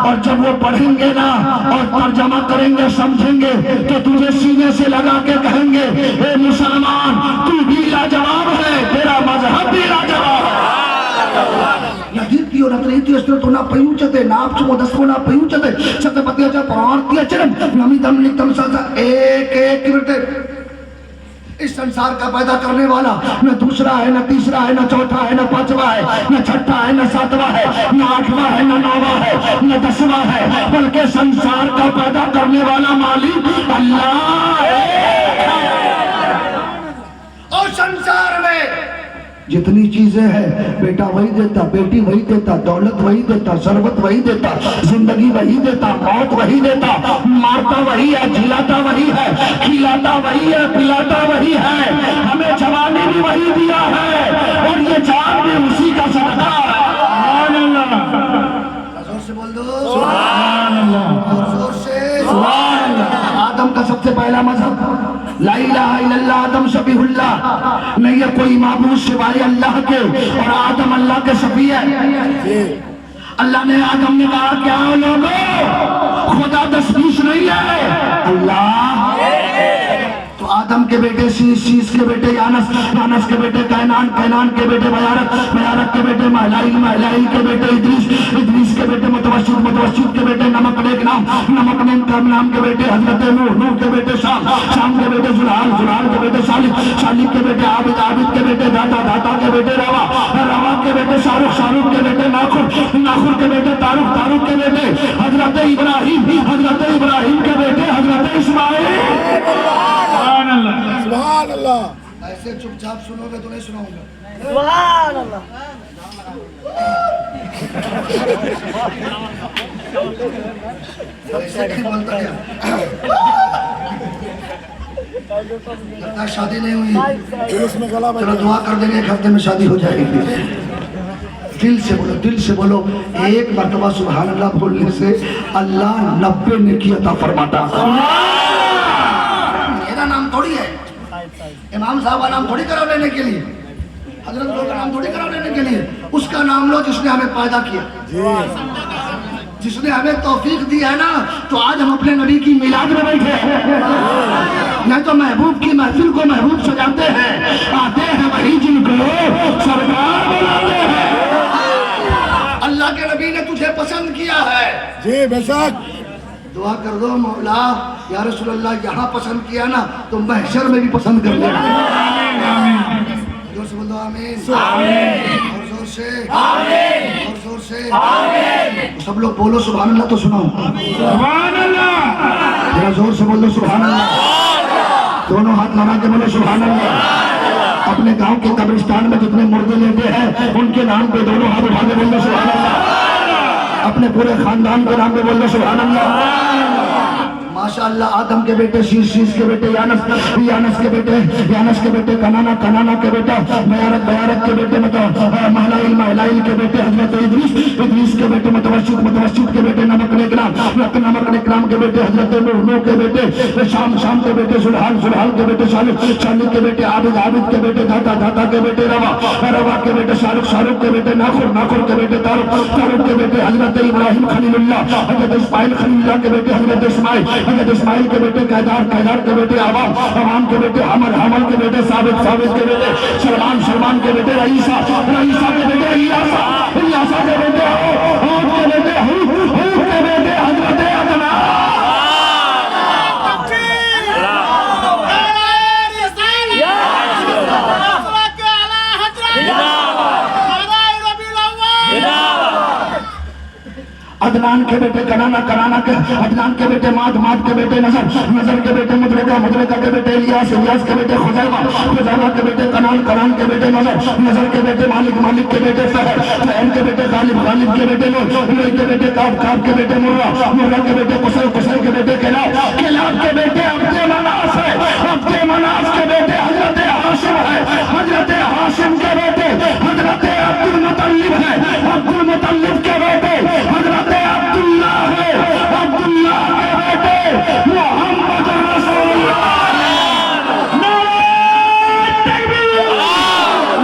Speaker 1: और जब वो पढ़ेंगे ना और तर्जमा करेंगे समझेंगे तो तुझे सीने से लगा के कहेंगे हे मुसलमान तू भी लाजवाब है, तेरा मजहब भी लाजवाब है। नदीत्यो नत्रित्यो स्त्रोतो न पयुच्यते नापचमो दस्मो न पयुच्यते सतपतिय च प्रवर्त्य चरम नमिदं निक्तम सासा एक एक इस संसार का पैदा करने वाला न दूसरा है, न तीसरा है, न चौथा है, न पांचवा है, न छठा है, न सातवां है, न आठवां है, न नौवां है, न 10वां है, बल्कि संसार का पैदा करने वाला मालिक अल्लाह है। और संसार में जितनी चीजें हैं बेटा वही देता, बेटी वही देता, दौलत वही देता, शरबत वही देता, जिंदगी वही देता, मौत वही देता, मारता वही है, झिलाता वही है, खिलाता वही है, पिलाता वही है, हमें जवानी भी वही दिया है और ये जान भी उसी का सदका है। जोर से बोल दो सुभान अल्लाह, और जोर से सुभान अल्लाह। आदम का सबसे पहला मजहब ला इलाहा इल्लल्लाह, आदम शफीउल्लाह, नहीं है कोई माबूद सिवाय अल्लाह के, और आदम अल्लाह के शफी है। अल्लाह ने आदम ने कहा क्या लोगों, खुदा तस्बीह नहीं है अल्लाह। तो आदम के बेटे शीश, शीश के बेटे यानस, यानस के बेटे कैनान, कैनान के बेटे बयारक, बयारक के बेटे महलाइल, महलाइल के बेटे इद्रीस, इद्रीस के बेटे मुतवस्सित, मुतवस्सित के बेटे नमक नेक नाम, नमक नेक नाम के बेटे हजरत नूह, नूह के बेटे शाम, शाम के बेटे जुलाल, जुलाल के बेटे सालिक, सालिक के बेटे आबिद, आबिद के बेटे दाता, दाता के बेटे रवा, रवा के बेटे शाहरुख, शाहरुख के बेटे नाखुर, नाखुर के बेटे तारुक, तारुक के बेटे हजरत इब्राहिम, हजरत इब्राहिम के बेटे हजरत इस्माइल।
Speaker 2: सुभान अल्लाह।
Speaker 1: ऐसे चुपचाप सुनोगे तो नहीं सुनाऊंगा।
Speaker 4: सुभान अल्लाह।
Speaker 1: ऐसे नहीं बोलता क्या? लगता है शादी नहीं हुई,
Speaker 2: जुलूस में गला
Speaker 1: चलो दुआ कर देंगे, एक हफ्ते में शादी हो जाएगी। दिल से बोलो, दिल से बोलो। एक मर्तबा सुभान अल्लाह बोलने से अल्लाह 90 नेकी अता फरमाता। मेरा नाम थोड़ी है, इमाम साहब का नाम थोड़ी कराओ लेने के लिए, हजरत लोगों का नाम थोड़ी कराओ लेने के लिए, उसका नाम लो जिसने हमें पैदा किया, जिसने हमें तौफीक दी है ना। तो आज हम अपने नबी की मिलाद में बैठे हैं, नहीं तो महबूब की महफिल को महबूब सजाते हैं, आते हैं वही जिनको सरकार बुलाते हैं। अल्लाह के नबी ने तुझे पसंद किया है
Speaker 2: जी बेशक।
Speaker 1: दुआ कर दो मौला या रसूलल्लाह, यहाँ पसंद किया ना तो महशर में भी पसंद कर लेना। जोर से बोल दो आमीन, और जोर से, और जोर से। तो सब लोग बोलो सुभान अल्लाह तो सुनाओ, सुभान अल्लाह, जरा जोर से बोलो सुभान अल्लाह, दोनों हाथ लगा के बोलो सुभान अल्लाह। अपने गांव के कब्रिस्तान में जितने मुर्दे लेते हैं उनके नाम पे दोनों हाथ उठा के बोलो सुभान अल्लाह। अपने पूरे खानदान के नाम पे बोल दो सुभान अल्लाह। माशाअल्लाह। आदम के बेटे शीश, शीश के बेटे यानस, यानस के बेटे, यानस के बेटे कनाना, कनाना के बेटा बयारक, बयारक के बेटे महलाइल, महलाइल के बेटे हजरत इद्रीस, इद्रीस के बेटे मुतवस्सित, मुतवस्सित के बेटे नमक नेक नाम, नमक नेक नाम के बेटे हजरत नूह, नूह के बेटे शाम, शाम के बेटे जुलाल, जुलाल के बेटे सालिक, सालिक के बेटे आबिद, आबिद के बेटे दाता, दाता के बेटे रवा, रवा के बेटे शाहरुख, शाहरुख के बेटे नाखुर, नाखुर के बेटे तारुक, तारुक के बेटे हजरत इब्राहिम खलीलुल्लाह, हजरत इस्माइल खलीलुल्लाह के बेटे हजरत इस्माइल, हजरत इस्माइल के बेटे कैदार, कैदार के बेटे आवाम, आवाम के बेटे हमर, हमर के बेटे साबित, साबित के बेटे सलमान, सलमान के बेटे रईसा, रईसा के बेटे इलियासा, इलियासा के बेटे हूद के बेटे हूद, हूद के बेटे हजरत अदनान। अदनान के बेटे कनाना, कनाना के अदनान के बेटे माद, माद के बेटे नजर, नजर के बेटे मुद्रिका, मुद्रिका के बेटे इलियास, इलियास के बेटे खुजैमा, खुजैमा के बेटे कनान, कनान के बेटे नजर, नजर के बेटे मालिक, मालिक के बेटे सहर, सहर के बेटे गालिब, गालिब के बेटे नूर, नूर के बेटे काब, काब के बेटे मुर्रा, मुर्रा के बेटे कुसै, कुसै के बेटे किलाब, किलाब के बेटे अब्दे मनास है, अब्दे मनास के बेटे हजरत हाशिम है, हजरत हाशिम के बेटे हजरत अब्दुल मुतल्लिब है, अब्दुल मुतल्लिब के बेटे हजरत अब्दुल्लाह है, अब्दुल्लाह के बेटे मोहम्मद रसूलुल्लाह। नारे तकबीर,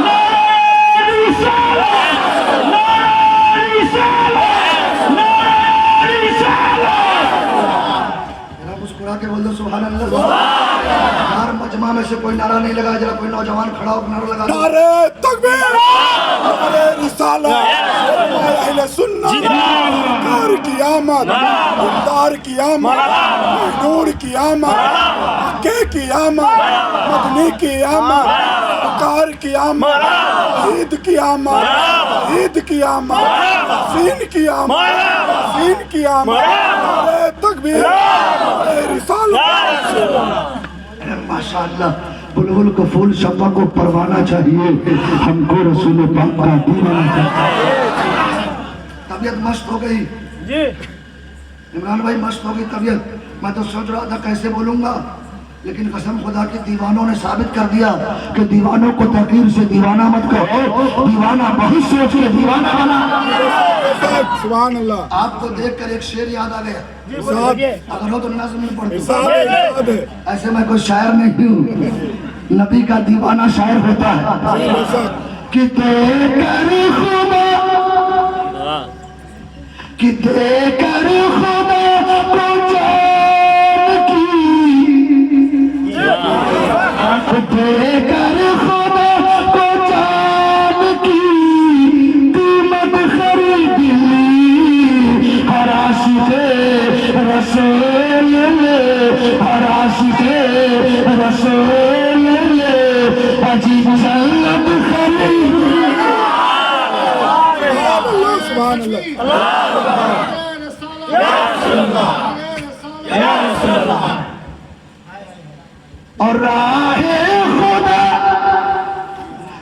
Speaker 1: नारे रिसालत, नारे रिसालत, नारे रिसालत। जरा मुस्कुरा के बोल दो सुभान अल्लाह। यार मजमा में से कोई नारा नहीं लगा, जरा कोई नौजवान खड़ा होकर नारा लगा।
Speaker 2: नारे तकबीर, नारे रिसालत, अहले सुन्नत, कार की आमद, मुख्तार की आमद, नूर की आमद, मक्के की आमद, मदनी की आमद, कार की आमद, ईद की आमद, ईद की आमद, सीन की आमद, सीन की आमद, नारे तकबीर, नारे रिसालत।
Speaker 1: माशाअल्लाह। बुलबुल को फूल, शम्मा को परवाना चाहिए, हमको रसूल पाक का दीवाना चाहिए। तबीयत मस्त हो गई जी, इमरान भाई मस्त हो गई तबीयत। मैं तो सोच रहा था कैसे बोलूंगा, लेकिन कसम खुदा के दीवानों ने साबित कर दिया कि दीवानों को तकदीर से दीवाना मत कहो, दीवाना बहुत सोच के दीवाना बना।
Speaker 2: सुभान अल्लाह।
Speaker 1: आपको देखकर एक शेर याद आ गया, अगर हो तो नज़्म में पढ़ दो। ऐसे मैं कोई शायर नहीं हूँ, नबी का दीवाना शायर होता है कि देकर खुदा को जान की, देकर खुदा को जान की कीमत खरीद ली, हर आशिक़े रसूल ने, हर आशिक़े रसूल ने अजी जन्नत खरीद ली।
Speaker 2: सुभान अल्लाह।
Speaker 1: और राहे खुदा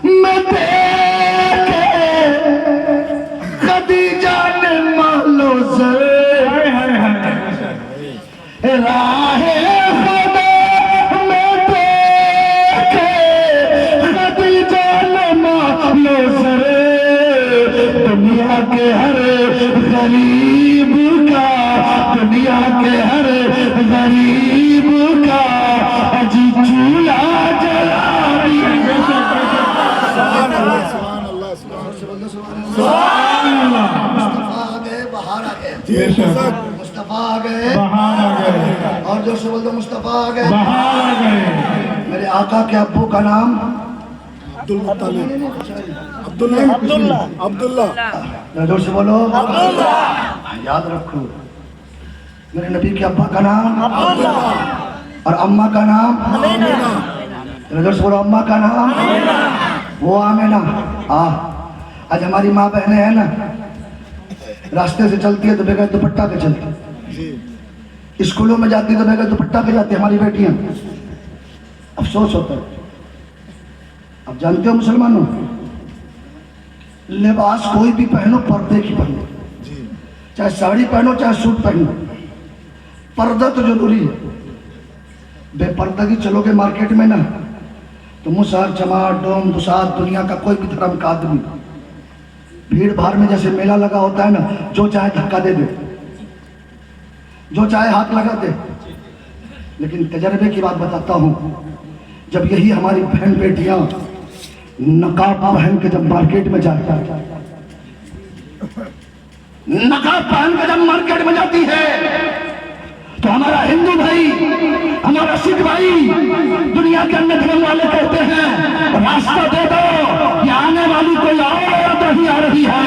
Speaker 1: में देखे खदीजा ने मालो से, राहे खुदा में देखे खदीजा ने मालो से, दुनिया के हर गरीब का, दुनिया के हर गरीब का अजी चूल्हा जला दिया। मुस्तफा आ गए, बहार आ गए, मुस्तफा आ गए, बहार आ गए, और जो से बोल दो मुस्तफा आ गए, बहार आ गए। मेरे आका के अब्बू का नाम
Speaker 2: अब्दुल्ला।
Speaker 1: जोर से बोलो अब्दुल्ला। याद रखो, मेरे नबी के अब्बा का नाम और अम्मा का नाम, जोर से बोलो अम्मा का नाम वो आमेना। आज हमारी माँ बहनें हैं ना, रास्ते से चलती है तो बगैर दुपट्टा के चलती, स्कूलों में जाती है तो बगैर दुपट्टा के जाती है हमारी बेटियां। अफसोस होता है। अब जानते हो मुसलमानों, लिबास कोई भी पहनो पर्दे की पहनो, चाहे साड़ी पहनो चाहे सूट पहनो, पर्दा तो जरूरी है। बेपर्दगी चलोगे मार्केट में ना तो मुसहर जमात डोम दुसाद दुनिया का कोई भी धर्म का आदमी भीड़ भाड़ में जैसे मेला लगा होता है ना, जो चाहे धक्का दे दे, जो चाहे हाथ लगा दे। लेकिन तजर्बे की बात बताता हूँ, जब यही हमारी बहन बेटियां नकाब पहन के जब मार्केट में जाती, नकाब पहन के जब मार्केट में जाती है तो हमारा हिंदू भाई, हमारा सिख भाई, दुनिया के अन्य धर्म वाले कहते हैं रास्ता दे दो, ये आने वाली कोई और नहीं आ रही है,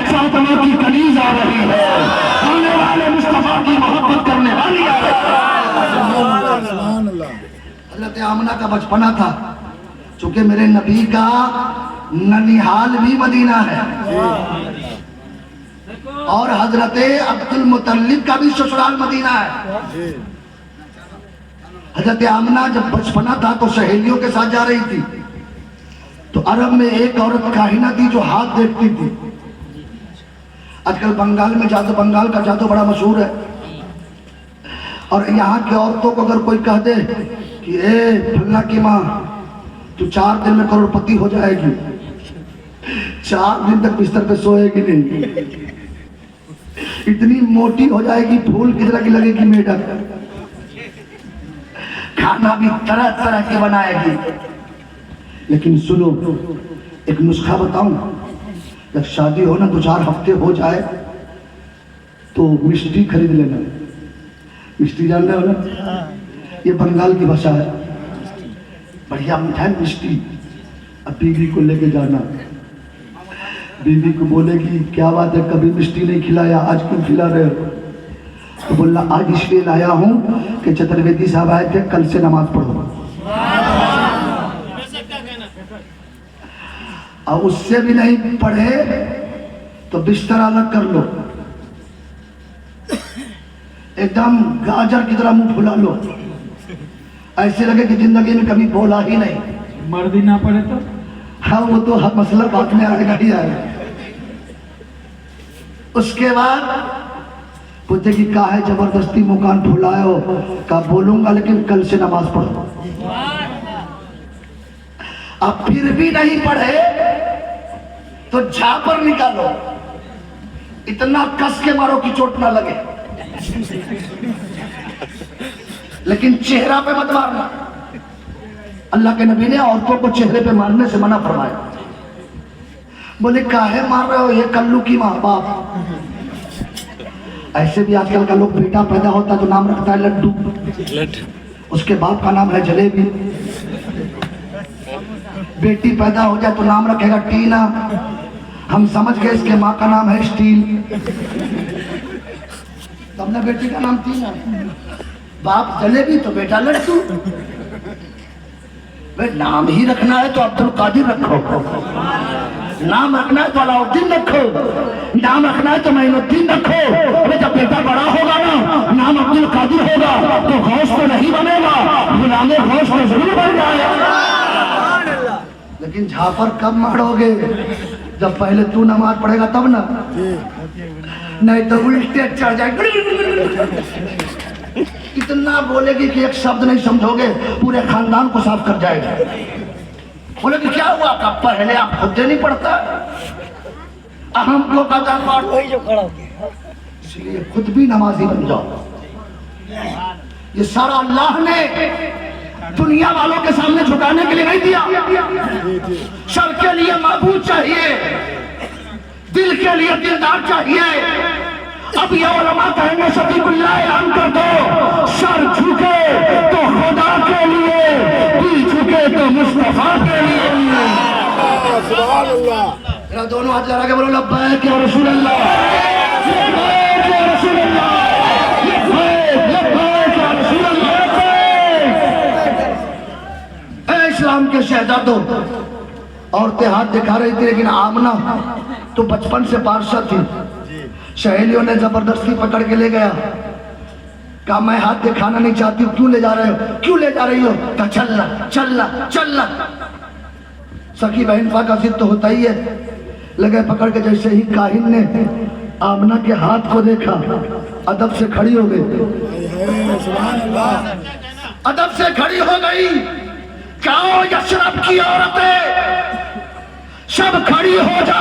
Speaker 1: फातिमा की कनीज आ रही है, आने वाले मुस्तफा की मोहब्बत करने वाली आ रही है। हज़रत आमना का बचपना था, चूंकि मेरे नबी का ननिहाल भी मदीना है और हजरत अब्दुल मुतल्लिब का भी ससुराल मदीना है। हजरत आमना जब बचपना था तो सहेलियों के साथ जा रही थी, तो अरब में एक औरत काहिना थी जो हाथ देखती थी। आजकल बंगाल में जादू, बंगाल का जादू बड़ा मशहूर है, और यहाँ की औरतों को अगर कोई कह दे कि ए फल्ला की माँ तू 4 दिन में करोड़पति हो जाएगी, 4 दिन तक बिस्तर पे सोएगी नहीं, इतनी मोटी हो जाएगी फूल की तरह की लगेगी मेढक, खाना भी तरह तरह के बनाएगी। लेकिन सुनो, एक नुस्खा बताऊं, जब शादी हो ना 2-4 हफ्ते हो जाए तो मिष्टी खरीद लेना। मिष्टी जान रहे हो ना, ये बंगाल की भाषा है, बढ़िया मिठाई मिष्टी। अब बीवी को लेके जाना, बीवी को बोलेगी क्या बात है कभी मिष्टी नहीं खिलाया, आज क्यों खिला रहे हो? तो बोलना आज इसलिए लाया हूँ कि चतुर्वेदी साहब आए थे, कल से नमाज पढ़ो। और उससे भी नहीं पढ़े तो बिस्तर अलग कर लो, एकदम गाजर की तरह मुंह फुला लो, ऐसे लगे कि जिंदगी में कभी बोला ही नहीं।
Speaker 3: मर्दी ना पड़े तो
Speaker 1: हाँ वो तो हर मसला बात में आएगा ही आएगा। उसके बाद पूछे कि का है जबरदस्ती मुकान फुलाए हो, का बोलूंगा लेकिन कल से नमाज पढ़ो। अब फिर भी नहीं पढ़े तो झापर निकालो, इतना कस के मारो कि चोट ना लगे, लेकिन चेहरा पे मत मारना। अल्लाह के नबी ने औरतों को चेहरे पे मारने से मना फरमाया। बोले काहे मार रहे हो, ये कल्लू की माँ बाप। ऐसे भी आजकल का लोग बेटा पैदा होता तो नाम रखता है लड्डू, उसके बाप का नाम है जलेबी। बेटी पैदा हो जाए तो नाम रखेगा टीना, हम समझ गए इसके माँ का नाम है स्टील, तब बेटी का नाम टीना। बाप जलेबी तो बेटा लड्डू। भाई नाम ही रखना है तो अब्दुल कादिर रखो, नाम रखना है तो अलाउद्दीन रखो, नाम रखना है तो मोइनुद्दीन रखो। अरे जब बेटा बड़ा होगा ना, नाम अब्दुल कादिर होगा तो गौस तो नहीं बनेगा, गुलामे गौस तो जरूर बन जाएगा। लेकिन झापर कब मारोगे, जब पहले तू नमाज पढ़ेगा तब ना, नहीं तो उल्टे चढ़ जाएगा। इतना बोलेगी कि एक शब्द नहीं समझोगे, पूरे खानदान को साफ कर जाएगा। बोले कि क्या हुआ, कब पहले आप खुद नहीं पढ़ता, अहम को कदम वही जो खड़ा, इसलिए खुद भी नमाजी बन जाओ। ये सारा अल्लाह ने दुनिया वालों के सामने झुकाने के लिए नहीं दिया। सर के लिए माबूद चाहिए, दिल के लिए दिलदार चाहिए। अब ये उलमा कहेंगे सफीकुल्लाह ऐलान कर दो, सर झुके तो खुदा के लिए, दिल झुके तो मुस्तफा के लिए।
Speaker 2: सुभान अल्लाह।
Speaker 1: मेरा दोनों हाथ लगा के बोलो लब्बैक या रसूल अल्लाह, लब्बैक या रसूल अल्लाह, लब्बैक या रसूल अल्लाह। ऐ इस्लाम के शहजादों, औरतें हाथ दिखा रही थी, लेकिन आमना तो बचपन से पार्षद थी। सहेलियों ने जबरदस्ती पकड़ के ले गया, कहा मैं हाथ दिखाना नहीं चाहती हूँ, क्यों ले जा रहे हो, क्यों ले जा रही हो, कहा चलना चलना चलना। सखी बहन का जिद तो होता ही है, लगे पकड़ के। जैसे ही काहिन ने आमना के हाथ को देखा, अदब से खड़ी हो गई, अदब से खड़ी हो गई। क्या यशरफ की औरतें सब खड़ी हो जा,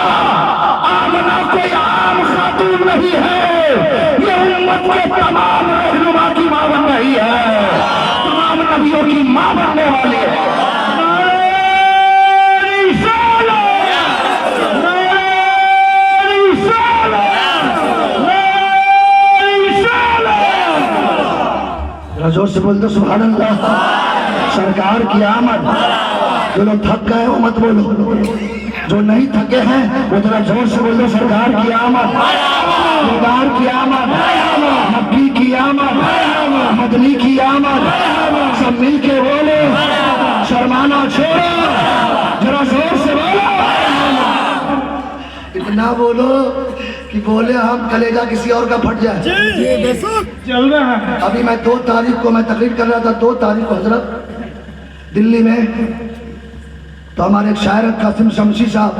Speaker 1: आमना कोई आम खातून नहीं है, ये उम्मत के तमाम रहनुमा की मां बन रही है, तमाम नबियों की मां बनने वाली है। जोर से बोल दो सुभान अल्लाह। सरकार की आमद। जो लोग थक गए वो मत बोलो, जो नहीं थके हैं वो जरा जोर से बोल दो सरकार की आमद, सरकार की आमद, मक्की की आमद, मदनी की आमद। सब मिल के बोलो, शर्माना छोड़ो, जरा जोर से बोलो। इतना बोलो कि बोले हम कलेजा किसी और का फट जाए।
Speaker 3: चल रहा है।
Speaker 1: अभी मैं 2 तारीख को मैं तकरीर कर रहा था, 2 तारीख को हजरत दिल्ली में, तो हमारे एक शायर कासिम शमशी साहब